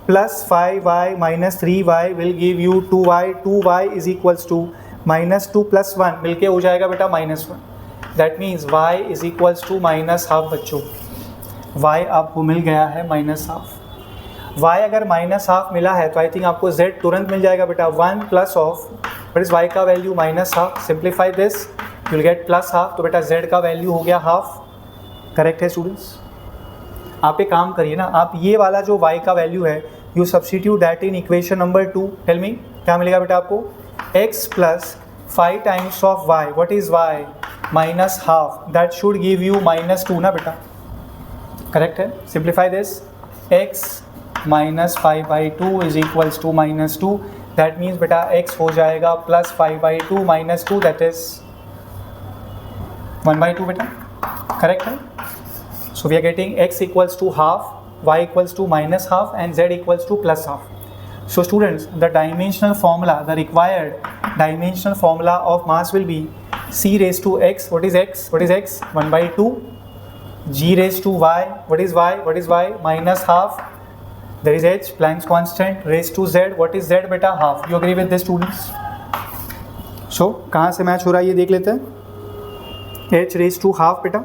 plus 5y minus 3y will give you 2y. 2y is equals to minus 2 plus 1 मिलके हो जाएगा बेटा minus 1. That means y is equals to minus half. बच्चों y आपको मिल गया है माइनस हाफ. y अगर माइनस हाफ मिला है तो आई थिंक आपको z तुरंत मिल जाएगा बेटा. 1 plus of what is y का value minus half. Simplify this, you will gate plus half. तो बेटा z का वैल्यू हो गया हाफ, करेक्ट है स्टूडेंट्स? आप एक काम करिए ना, आप ये वाला जो y का वैल्यू है you substitute that in equation number 2. Tell me क्या मिलेगा बेटा आपको? x plus 5 times of y, what is y? Minus half, that should give you minus 2 ना बेटा, करेक्ट है? Simplify this, x minus 5/2 is equals to minus 2. That means बेटा x हो जाएगा प्लस 5/2 माइनस 2, दैट इज 1/2 बेटा, करेक्ट है? So we are getting x equals to half, y equals to minus half and z equals to plus half. So students, the dimensional formula, the required dimensional formula of mass will be c raised to x. What is x? What is x? 1/2. g raised to y. What is y? What is y? Minus half. There is h, Planck's constant, raised to z. What is z बेटा? Half. You agree with this students? So कहाँ से मैच हो रहा है ये देख लेते हैं. h raised to हाफ बेटा,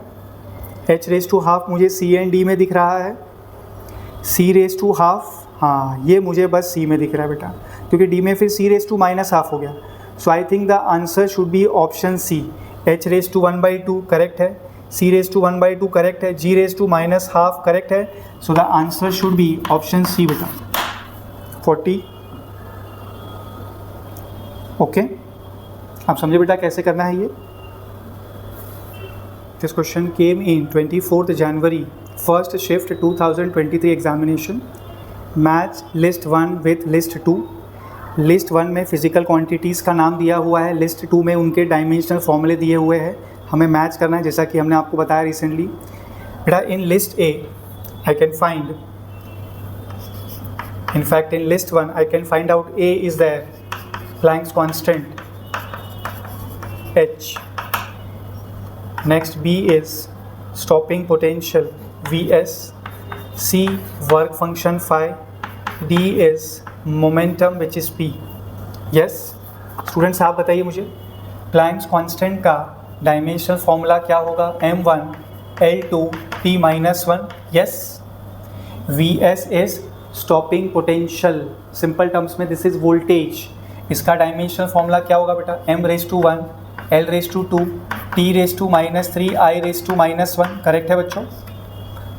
h raised to हाफ मुझे c एंड d में दिख रहा है. c raised to हाफ, हाँ ये मुझे बस c में दिख रहा है बेटा, क्योंकि d में फिर c raised to minus half हो गया. So I think the answer should be option c. h raised to 1/2 correct है, c raised to 1/2 करेक्ट है, g raised to minus half correct है. So the answer should be option c बेटा, 40. ओके, आप समझे बेटा कैसे करना है ये. This question came in 24 January first shift 2023 examination. Match list 1 with list 2. List 1 में फिजिकल क्वांटिटीज़ का नाम दिया हुआ है, लिस्ट 2 में उनके डायमेंशनल फॉर्मूले दिए हुए हैं. हमें मैच करना है जैसा कि हमने आपको बताया रिसेंटली. बेटा in list A I can find, in fact in list 1 I can find out A is there, Planck's constant H. Next B is stopping potential Vs. C work function phi. D is momentum which is P. Yes students आप बताइए मुझे Planck's constant का डायमेंशनल फॉर्मूला क्या होगा. m1 l2 t minus 1. yes. Vs is stopping potential, simple terms में दिस इज वोल्टेज. इसका डायमेंशनल फॉर्मूला क्या होगा बेटा. m⁻⁴ l⁻², t⁻⁻3, i⁻⁻1. Correct है बच्चों.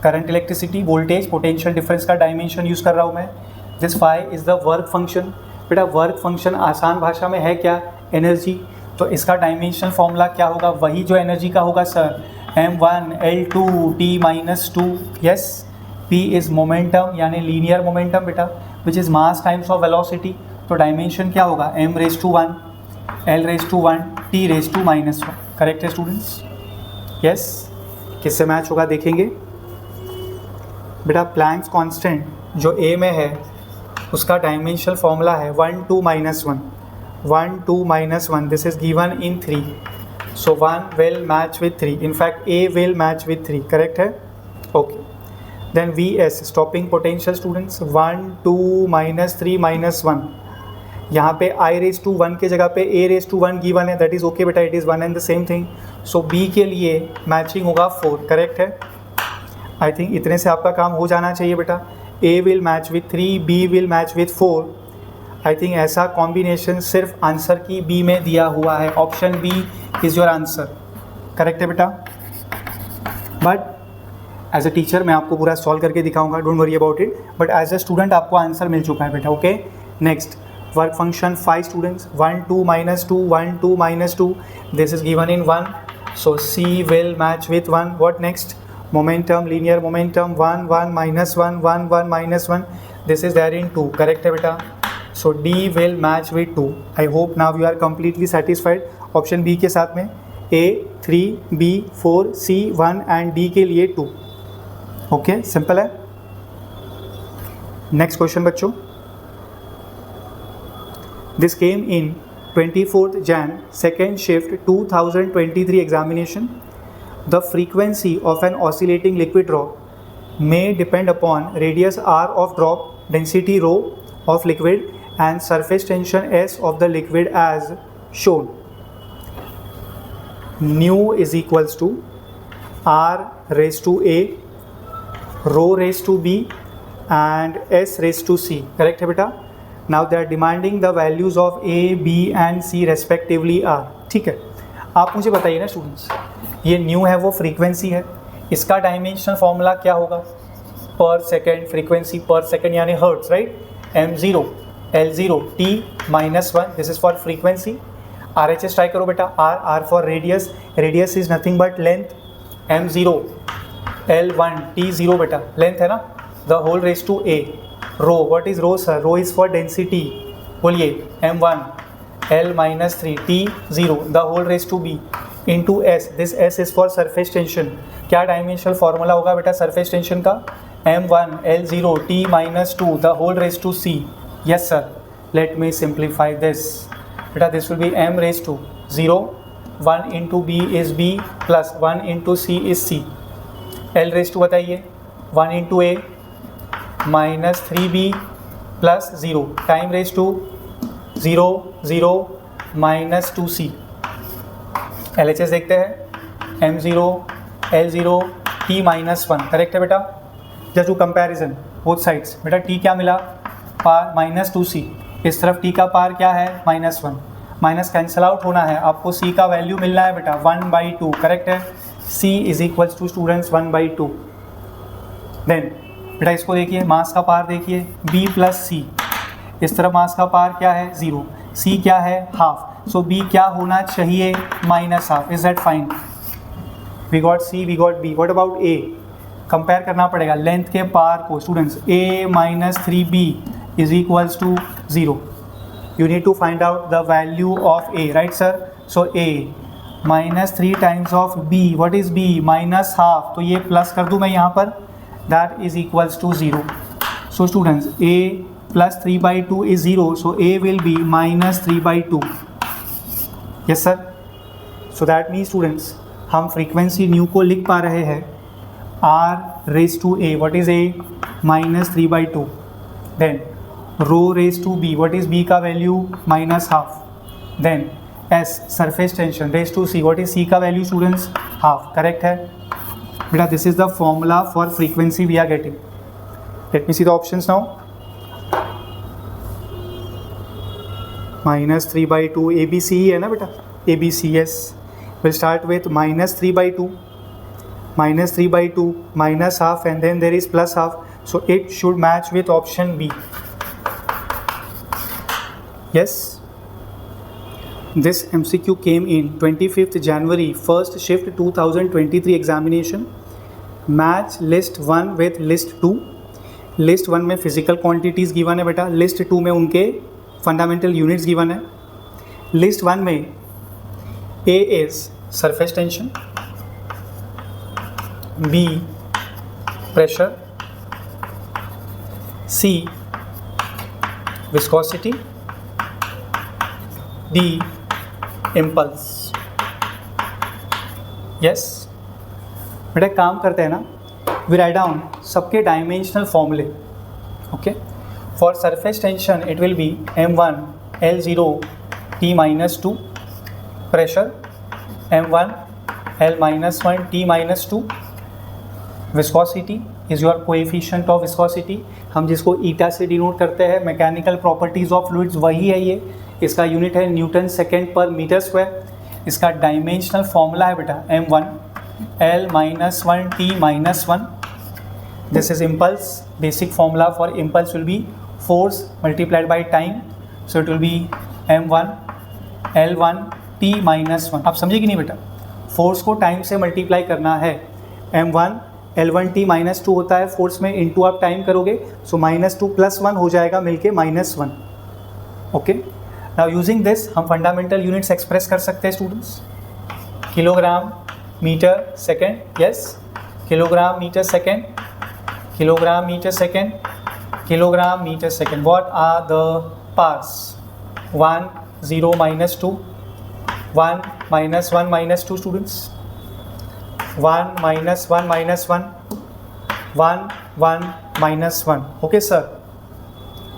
Current, electricity, voltage, potential difference का डायमेंशन यूज़ कर रहा हूँ मैं. This phi is the work function. बेटा वर्क फंक्शन आसान भाषा में है क्या, एनर्जी. तो इसका डायमेंशनल फॉर्मूला क्या होगा, वही जो एनर्जी का होगा sir, m1 l2 t-2. Yes. P is momentum यानी लीनियर मोमेंटम बेटा, which is mass times of velocity. तो डायमेंशन क्या होगा, m⁻⁴ l⁻⁴ t⁻⁻1. करेक्ट है स्टूडेंट्स. यस. किससे मैच होगा देखेंगे बेटा. प्लैंक्स कांस्टेंट जो A में है उसका डायमेंशनल फॉर्मूला है 1 2 -1. 1 2 -1 this is given in 3. So 1 will match with 3. In fact A will match with 3. Correct है. Okay. Then Vs stopping potential students 1 2 -3 -1. यहाँ पे i⁻1 के जगह पे a⁻1 गिवन है. दैट इज़ ओके बेटा, it is one and the same thing. So B के लिए मैचिंग होगा 4. करेक्ट है. आई थिंक इतने से आपका काम हो जाना चाहिए बेटा. A will match with 3, B will match with 4. I think ऐसा कॉम्बिनेशन सिर्फ आंसर की B में दिया हुआ है. Option B is your answer. Correct है बेटा. बट एज अ टीचर मैं आपको पूरा सॉल्व करके दिखाऊंगा, don't worry about it. But as a student आपको आंसर मिल चुका है बेटा. Okay. Next work function 5 students 1 2 -2 1 2 -2. This is given in 1. So C will match with 1. What next, momentum, linear momentum 1 1 -1 1 1 -1. This is there in 2. Correct है बेटा. So D will match with 2. I hope now you are completely satisfied option B के साथ में. A 3 B 4 C 1 and D के लिए 2. ओके. सिंपल है. नेक्स्ट क्वेश्चन बच्चों. This came in 24 Jan second shift 2023 examination. The frequency of an oscillating liquid drop may depend upon radius r of drop, density rho of liquid and surface tension S of the liquid as shown. Nu is equals to r raised to a, rho raised to b and s raised to c. Correct है बेटा. Now they are demanding the values of a, b and c respectively are. ठीक है. आप मुझे बताइए ना स्टूडेंट्स, ये न्यू है वो फ्रीक्वेंसी है, इसका डायमेंशनल फॉर्मूला क्या होगा, per second. Frequency per second यानी hertz, right. m0 l0 t-1 this is for frequency. RHS try करो बेटा. R for radius, radius is nothing but length. m0 l1 t0 बेटा लेंथ है ना, the whole raise to a. Rho, what is rho sir, rho is for density. बोलिए m1 l-3 t0 the whole raise to b into s. This s is for surface tension. क्या डायमेंशनल फॉर्मूला होगा बेटा सरफेस टेंशन का, m1 l0 t-2 the whole raise to c. Yes sir. Let me simplify this बेटा. This will be m raise to 0, 1 into b is b plus 1 into c is c. l raise to बताइए 1 into a minus 3b plus 0. Time raise to 0 0 minus 2c. LHS देखते हैं. m0 l0 t-1. करेक्ट है बेटा. Just to comparison both sides बेटा. t क्या मिला, पार माइनस 2c. इस तरफ t का पार क्या है, -1. माइनस कैंसल आउट होना है, आपको c का वैल्यू मिलना है बेटा 1/2. करेक्ट है. c is equals to students 1/2. Then बेटा इसको देखिए, मास का पार देखिए b प्लस c. इस तरफ मास का पार क्या है 0, c क्या है हाफ. सो बी क्या होना चाहिए, minus half. Is that fine? We got c, we got b. What about a? Compare करना पड़ेगा लेंथ के पार को. Students, a minus 3b is equals to 0. You need to find out the value of a, right sir? So a minus 3 times of b, what is b? Minus half. तो ये प्लस कर दूँ मैं यहाँ पर, that is equals to 0. So students, a plus 3/2 is 0, so a will be minus 3/2. Yes sir? So that means students, हम फ्रीक्वेंसी न्यू को लिख पा रहे हैं r raise to a, what is a? Minus 3/2. Then rho raise to b, what is b का value? Minus half. Then s surface tension raise to c, what is c का वैल्यू स्टूडेंट्स? हाफ. करेक्ट है बेटा? This is the formula for frequency we are getting. Let me see the options now. Minus 3/2 A B C ही है ना बेटा? A B C. Yes, will start with minus 3/2, minus 3/2, minus half, and then there is plus half. So it should match with option B. Yes. This MCQ came in 25th January, first shift 2023 examination. Match list 1 with list 2. List 1 में physical quantities given है बेटा. List 2 में उनके fundamental units given है. List 1 में A is surface tension, B pressure, C viscosity, D impulse. yes बेटा काम करते हैं ना, we write down सबके डायमेंशनल फॉर्मूले. Okay, for surface tension it will be m1 L0 T minus 2, pressure m1 L minus 1 T minus 2. Viscosity is your coefficient of viscosity, हम जिसको ईटा से डिनोट करते हैं. मैकेनिकल प्रॉपर्टीज ऑफ फ्लूइड्स वही है ये. इसका यूनिट है न्यूटन सेकेंड पर मीटर स्क्वायर. इसका डायमेंशनल फॉर्मूला है बेटा m1 L minus 1 T minus 1. This is impulse. Basic formula for impulse will be force multiplied by time. So it will be m1 L1 T minus 1. आप समझे कि नहीं बेटा? फोर्स को टाइम से मल्टीप्लाई करना है. m1 L1 T minus 2 होता है फोर्स में, इनटू आप टाइम करोगे, सो -2 + 1 हो जाएगा मिलके -1. ओके, नाउ यूजिंग दिस हम फंडामेंटल यूनिट्स एक्सप्रेस कर सकते हैं students. Kilogram metre second. Yes, kilogram metre second, kilogram metre second, kilogram metre second. What are the parts? 1 0 -2, 1 -1 -2 students. 1 -1 -1, 1 1 -1. Okay sir.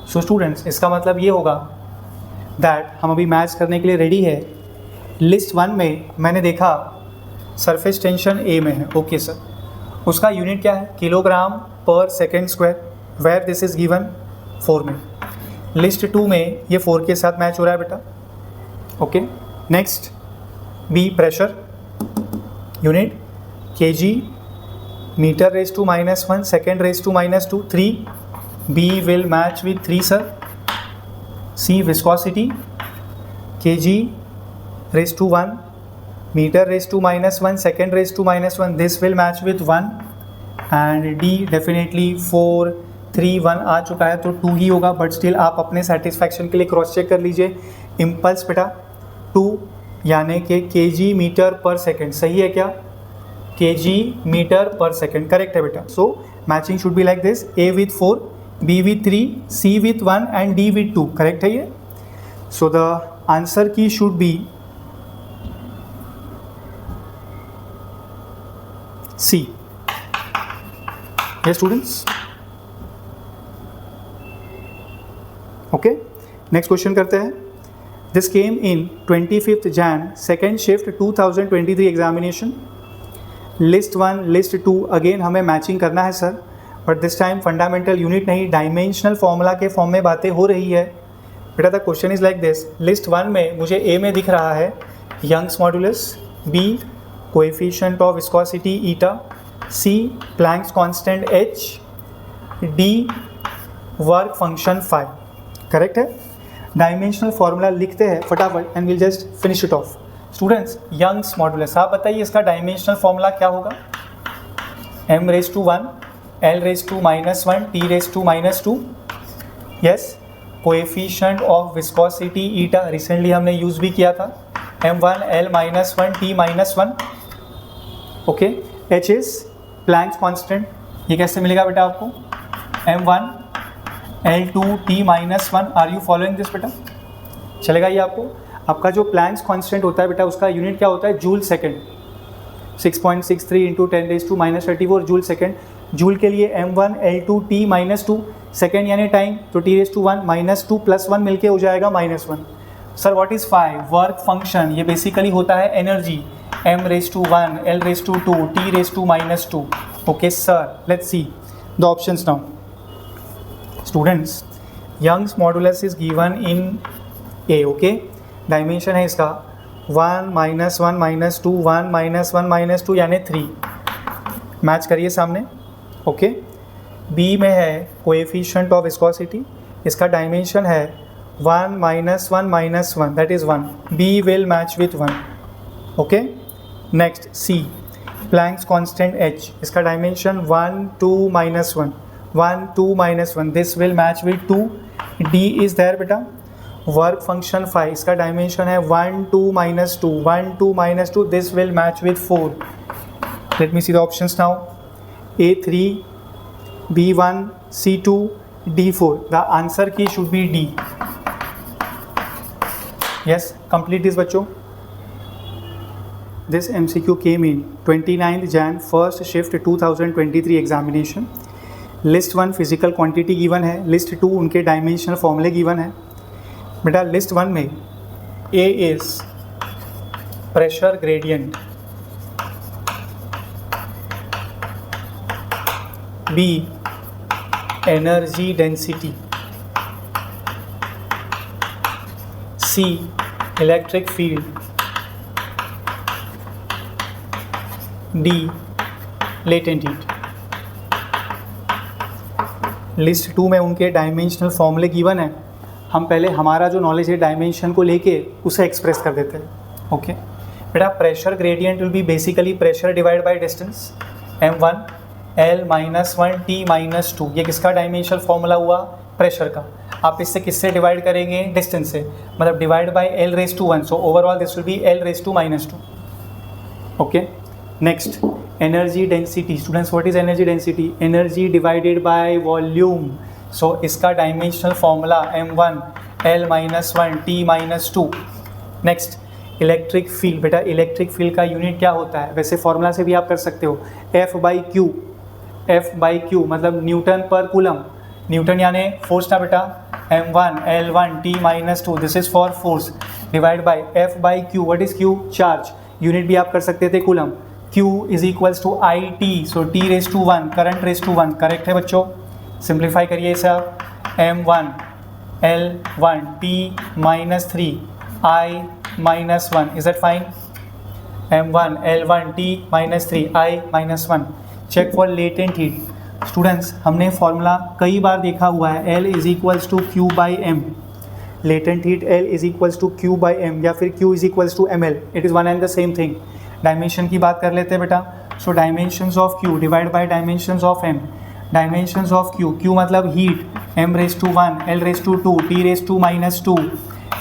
So students, इसका मतलब ये होगा दैट हम अभी मैच करने के लिए रेडी है. लिस्ट 1 में मैंने देखा सरफेस टेंशन ए में है. ओके सर, उसका यूनिट क्या है? Kilogram per second square, where this is given 4 में. लिस्ट 2 में ये 4 के साथ मैच हो रहा है बेटा. Okay, next b pressure unit kg meter raised to -1, second raised to -2, 3. B will match with 3 sir. C viscosity kg raised to 1, meter raised to -1, second raised to -1, this will match with 1. and D definitely 4 3 1 आ चुका है तो 2 ही होगा, बट स्टिल आप अपने सेटिस्फैक्शन के लिए क्रॉस चेक कर लीजिए. इम्पल्स बेटा 2 यानी कि kg मीटर पर सेकेंड. सही है क्या? kg मीटर पर सेकेंड. करेक्ट है बेटा. So matching should be like this, A with 4, B with 3, C with 1 and D with 2. Correct है ये. सो द आंसर की should B C. yes students. Okay, next question करते हैं. This came in 25th Jan, second shift 2023 examination. List 1 list 2 again हमें मैचिंग करना है sir, but this time fundamental unit नहीं, डायमेंशनल फॉर्मूला के फॉर्म में बातें हो रही है बेटा. The question is like this. List 1 में मुझे ए में दिख रहा है Young's modulus, b coefficient of viscosity eta, c Planck's constant h, d work function phi. Correct है. डायमेंशनल फॉर्मूला लिखते हैं फटाफट and will just finish it off. Students, Young's modulus, आप बताइए इसका डायमेंशनल फॉर्मूला क्या होगा? m⁻1 l⁻⁻1 t⁻⁻2। Yes, coefficient of viscosity eta recently हमने यूज़ भी किया था, m1 l-1 t-1। Okay, h is Planck's constant, ये कैसे मिलेगा बेटा आपको? m1 l2 t-1। Are you following this बेटा? चलेगा ये आपको? आपका जो प्लैंक्स कांस्टेंट होता है बेटा उसका यूनिट क्या होता है? Joule second. 6.63 into 10⁻⁻⁴ joule second. Joule के लिए m1 l2 t-2 सेकेंड यानी टाइम, तो t⁻1 -2 + 1 मिलके हो जाएगा -1। Sir what is 5? Work function, ये बेसिकली होता है energy, m⁻1 l⁻2 t⁻2। Okay sir, let's see the options now. Students, Young's modulus is given in a. Okay, dimension है इसका 1 -1 -2 1 -1 -2 यानी 3। मैच करिए सामने। ओके, बी में है कोएफिशिएंट ऑफ विस्कोसिटी, इसका डायमेंशन है 1 -1 -1 that is 1। B will match with 1। Okay, next c, Planck's constant h, इसका dimension 1 2 -1 1 2 -1, this will match with 2। D is there बेटा। वर्क फंक्शन 5, इसका डायमेंशन है 1 2 -2 1 2 -2, this will match with 4। Let me see the options now. A3, B1, C2, D4। The answer की should be D। Yes, complete this बच्चों। This MCQ came in 29th Jan first shift 2023 examination. List 1 physical quantity given है, लिस्ट 2 उनके डायमेंशनल फॉर्मूले गिवन है। बेटा लिस्ट 1 में A is pressure gradient, B energy density, C electric field, D latent heat. List 2 में उनके डायमेंशनल फॉर्मूले गिवन है। हम पहले हमारा जो नॉलेज है डायमेंशन को लेके उसे एक्सप्रेस कर देते हैं। ओके बेटा, pressure gradient will be basically pressure divide by distance, m1 l-1 t-2। ये किसका डायमेंशनल फॉर्मूला हुआ? प्रेशर का। आप इससे किससे डिवाइड करेंगे? डिस्टेंस से, मतलब divide by l⁻1, so overall this will be l⁻²। Okay, next energy density. Students, what is energy density? Energy divided by volume, so इसका dimensional formula m1 l-1 t-2। Next electric field. बेटा इलेक्ट्रिक फील्ड का यूनिट क्या होता है? वैसे फॉर्मूला से भी आप कर सकते हो, F/Q। F/Q मतलब न्यूटन पर कूलम। न्यूटन यानी फोर्स ना बेटा, m1 l1 t-2, this is for force, divide by F/Q। What is Q? Charge. Unit भी आप कर सकते थे coulomb. Q is equals to IT, so t⁻1 current ⁻1। Correct है बच्चों, सिंप्लीफाई करिए इसे आप। m1 l1 t-3 I-1, is that fine? m1 l1 t-3 I-1। Check for latent heat. Students, हमने फॉर्मूला कई बार देखा हुआ है, L is equals to Q/m। Latent heat L is equals to Q/m या फिर Q is equals to ml, it is one and the same thing. Dimension की बात कर लेते हैं बेटा, so dimensions of Q divide by dimensions of m। Dimensions of Q मतलब heat, m⁻1 l⁻2 t⁻2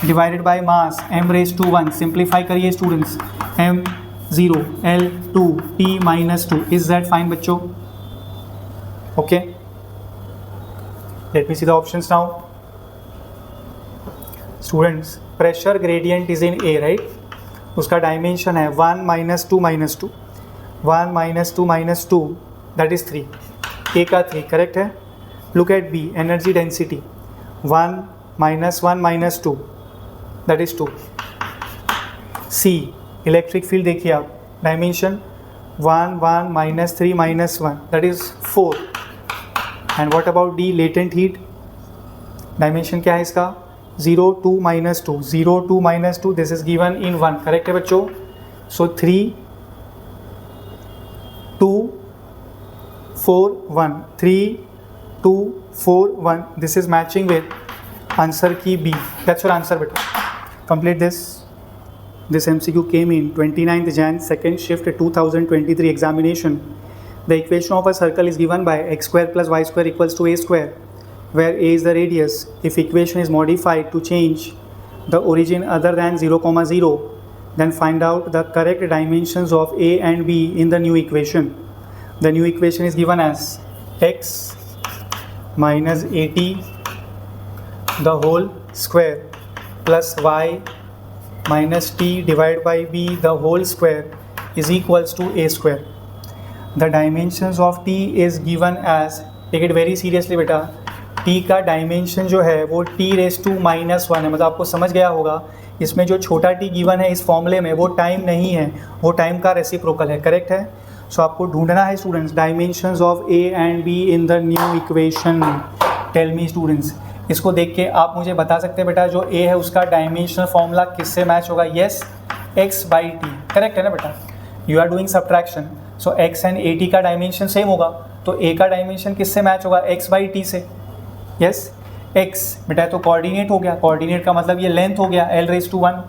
divided by mass m⁻1। Simplify करिए students, m0 l2 t-2, is that fine बच्चों? Okay, let me see the options now. Students, pressure gradient is in A, right? उसका डायमेंशन है 1 -2 -2 1 -2 -2 दैट इज 3। A का 3 करेक्ट है। Look at B, energy density 1 -1 -2 that is 2। C electric field देखिए आप, dimension 1 1 -3 -1 that is 4। And what about D, latent heat, dimension क्या है इसका? 0 2 -2 0 2 -2, this is given in 1। Correct है बच्चों? सो 3 2 4 1 3 2 4 1, this is matching with answer की बी, दैट्स योर आंसर बेटा. Complete this. This MCQ came in 29th Jan, second shift 2023 examination. The equation of a circle is given by x square plus y square equals to a square, where a is the radius. If equation is modified to change the origin other than 0, 0, then find out the correct dimensions of a and b in the new equation. The new equation is given as x minus 80 the whole square plus y minus t divided by b the whole square is equals to a square. The dimensions of t is given as, take it very seriously बेटा, t का डायमेंशन जो है वो t raise to minus one है. मतलब आपको समझ गया होगा इसमें जो छोटा t गिवन है इस फॉर्मूले में वो टाइम नहीं है, वो टाइम का रेसिप्रोकल है. करेक्ट है. सो आपको ढूंढना है students dimensions of a and b in the new equation. Tell me students, इसको देख के आप मुझे बता सकते हैं बेटा जो a है उसका डायमेंशनल फॉर्मूला किससे मैच होगा. Yes, x by t. Correct है ना बेटा. You are doing subtraction, so x and a t का डायमेंशन सेम होगा, तो a का डायमेंशन किससे मैच होगा. x बाई टी से. यस, x बेटा तो कोऑर्डिनेट हो गया, कोऑर्डिनेट का मतलब ये लेंथ हो गया l रेस टू वन.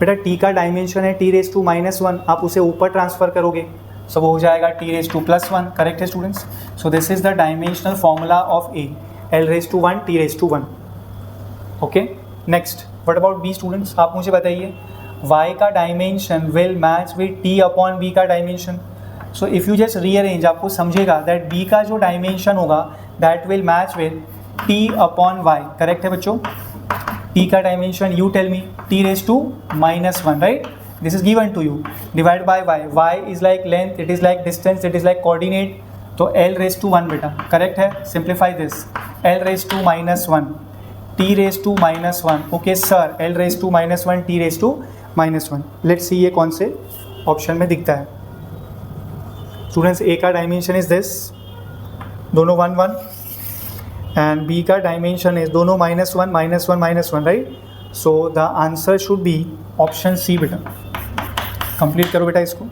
बेटा t का डायमेंशन है t raise to minus one, आप उसे ऊपर ट्रांसफर करोगे सो वो हो जाएगा t raise to plus one. Correct है students. So this is the dimensional formula of a, l raise to one t raise to one. Okay, next what about b students, आप मुझे बताइए y का dimension will match with t upon b का dimension. So if you just rearrange आपको समझेगा दैट b का जो डायमेंशन होगा that will match with t upon y. Correct है बच्चों. t का dimension you tell me, t raise to minus one, right. This is given to you. Divide by y is like length, it is like distance, it is like coordinate, तो l रेस टू वन बेटा. करेक्ट है. Simplify this, l raise to minus one t raise to minus one. Okay sir, l raise to minus one t raise to minus one. Let's see ये कौन से ऑप्शन में दिखता है. स्टूडेंट्स a का डायमेंशन इज दिस, दोनों वन वन, एंड b का डायमेंशन इज दोनों minus one minus one minus one, right. So the answer should be option c बेटा. कंप्लीट करो बेटा इसको.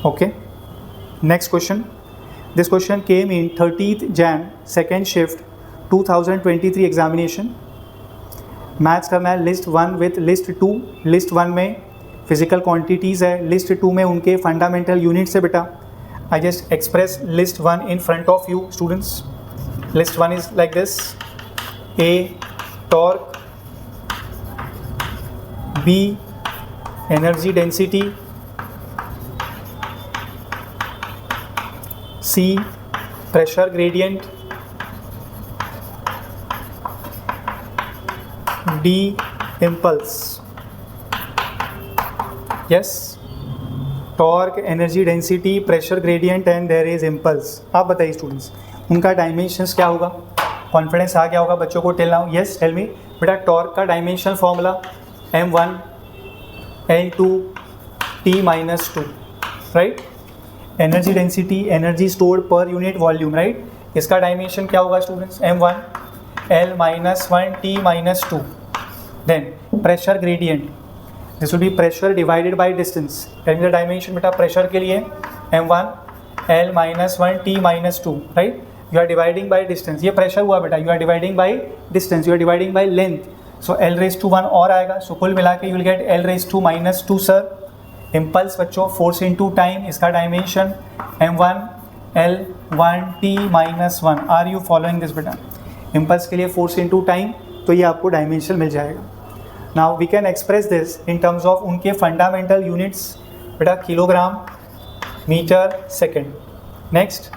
Okay, next question. This question came in 30th Jan, second shift 2023 examination. Match करना है list one with list two. List one में फिजिकल क्वांटिटीज़ है, लिस्ट टू में उनके फंडामेंटल यूनिट्स है बेटा. I just express list one in front of you students. List one is like this: a torque, b energy density, c pressure gradient, d impulse. Yes, torque, energy density, pressure gradient and there is impulse. आप बताइए स्टूडेंट्स उनका डायमेंशंस क्या होगा. कॉन्फिडेंस आ गया होगा बच्चों को. Tell now. Yes tell me बेटा. टॉर्क का dimension formula m1 l2 t minus two, right. Energy density, energy stored per unit volume, right. इसका डायमेंशन क्या होगा students. m1 l minus one t minus two. Then pressure gradient, this will be pressure divided by distance. Tell me the dimension बेटा प्रेशर के लिए. m1 l minus one t minus two, right. You are dividing by distance, ये प्रेशर हुआ बेटा. You are dividing by distance, you are dividing by length, so l raise to one और आएगा. सो कुल मिला के you will get l raise to minus two. Sir impulse बच्चों फोर्स इंटू टाइम, इसका dimension m1 l1 t minus one. Are you following this बेटा. इम्पल्स के लिए फोर्स इंटू टाइम, तो ये आपको डायमेंशन मिल जाएगा. Now we can express this in terms of उनके फंडामेंटल यूनिट्स बेटा. Kilogram metre second. Next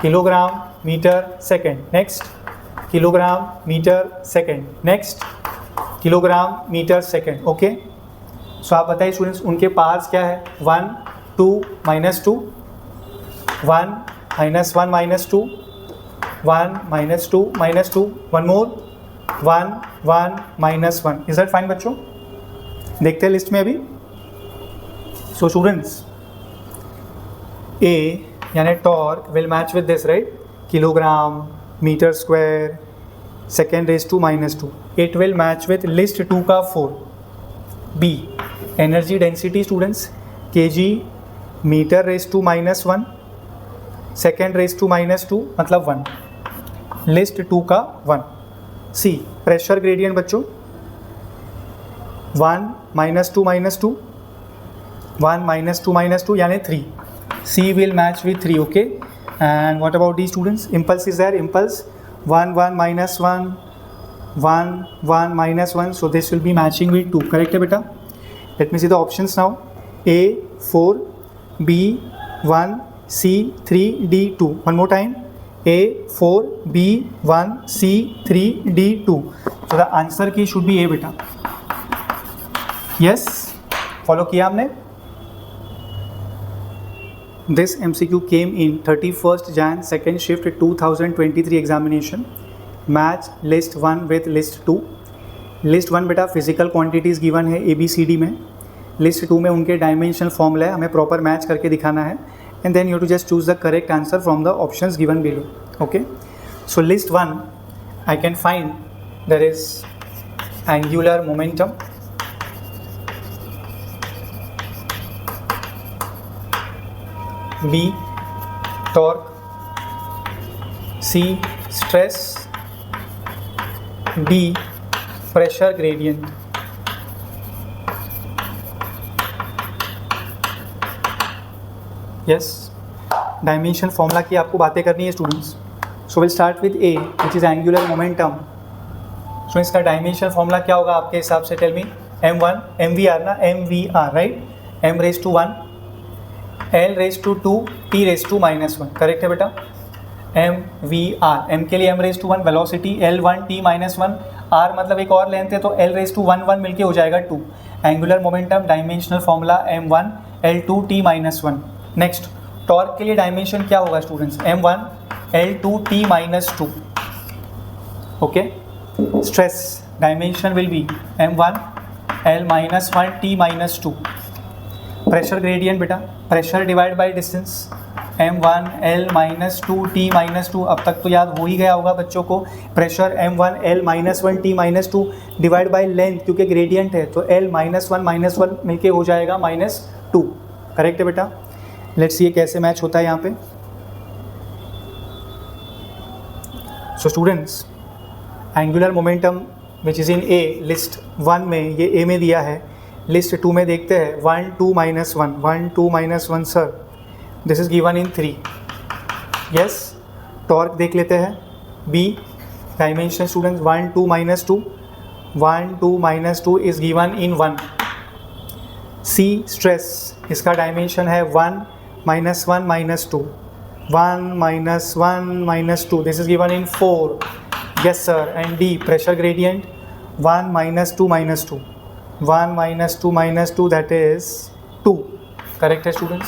kilogram metre second. Next kilogram metre second. Next kilogram metre second. Okay, so आप बताइए स्टूडेंट्स उनके पार्ट्स क्या है. 1 2 minus two, 1 minus one minus two, 1 minus two minus two, one more 1 1 minus one. Is that fine बच्चों. देखते हैं लिस्ट में अभी. सो स्टूडेंट्स ए यानी torque will match with this, right. Kilogram metre square second raise to minus two. It will match with list two का 4. B energy density students kg metre raise to minus one, second raise to minus two मतलब 1. लिस्ट 2 का 1. सी प्रेशर ग्रेडियंट बच्चों 1 -2 -2 1 -2 -2 यानी 3. C will match with 3. Okay, and what about these students? Impulse is there. Impulse 1 1 -1 1 1 -1, so this will be matching with 2. Correct है बेटा? Let me see the options now. A 4, B 1, C 3, D 2. One more time. A 4, B 1, C 3, D 2. So the answer key should be A बेटा. Yes, follow किया आपने? This MCQ came in 31st Jan 2nd shift 2023 examination. Match list 1 with list 2. List 1 बेटा फिजिकल क्वांटिटीज़ गिवन है ABCD में. लिस्ट 2 में उनके डायमेंशन फॉर्मूला है, हमें प्रॉपर मैच करके दिखाना है. And then you to just choose the correct answer from the options given below. Okay, so list 1 I can find there is angular momentum, B torque, C stress, D pressure gradient. Yes, dimension formula की आपको बातें करनी है students. So will start with A which is angular momentum. So इसका डायमेंशन फॉर्मूला क्या होगा आपके हिसाब से? Tell me. m1 mvr ना, mvr right. m raise to 1, l raise to 2, t raise to -1. Correct है बेटा? mvr, m के लिए m raise to 1, velocity l1 t -1, r मतलब एक और लेंथ है तो l रेज टू 1 1 मिलके हो जाएगा 2. Angular momentum dimensional formula m1 l2 t -1. Next torque के लिए डायमेंशन क्या होगा students? m1 l2 t -2. Okay, stress dimension will be m1 l -1 t -2. Pressure gradient बेटा pressure divide by distance m1 l -2 t -2. अब तक तो याद हो ही गया होगा बच्चों को. Pressure m1 l -1 t -2 divide by length, क्योंकि ग्रेडियंट है तो l -1 मिलके हो जाएगा -2. करेक्ट है बेटा? लेट्स ये कैसे मैच होता है यहाँ पे. So students, angular momentum which is in A list 1 में, ये ए में दिया है. लिस्ट 2 में देखते हैं 1 2 -1 1 2 -1 sir, this is given in 3. Yes, torque देख लेते हैं. B dimension students 1 2 -2 1 2 -2 is given in 1. C stress, इसका डायमेंशन है 1 -1 -2 1 -1 -2, this is given in 4. Yes sir. And D pressure gradient 1 -2 -2 1 -2 -2, that is 2. Correct है students?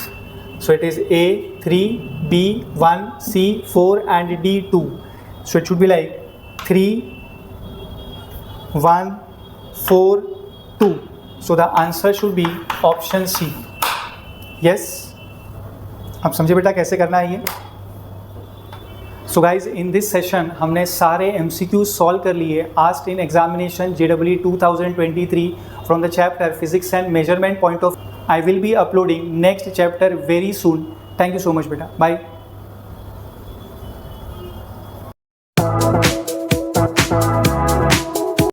So it is A 3, B 1, C 4 and D 2. So it should be like 3 1 4 2. So the answer should be option C. Yes, अब समझे बेटा कैसे करना है ये. So guys, in this session हमने सारे MCQ सॉल्व कर लिए asked in examination JEE 2023 from the chapter physics and measurement point of. I will be uploading next chapter very soon. Thank you so much बेटा. बाय.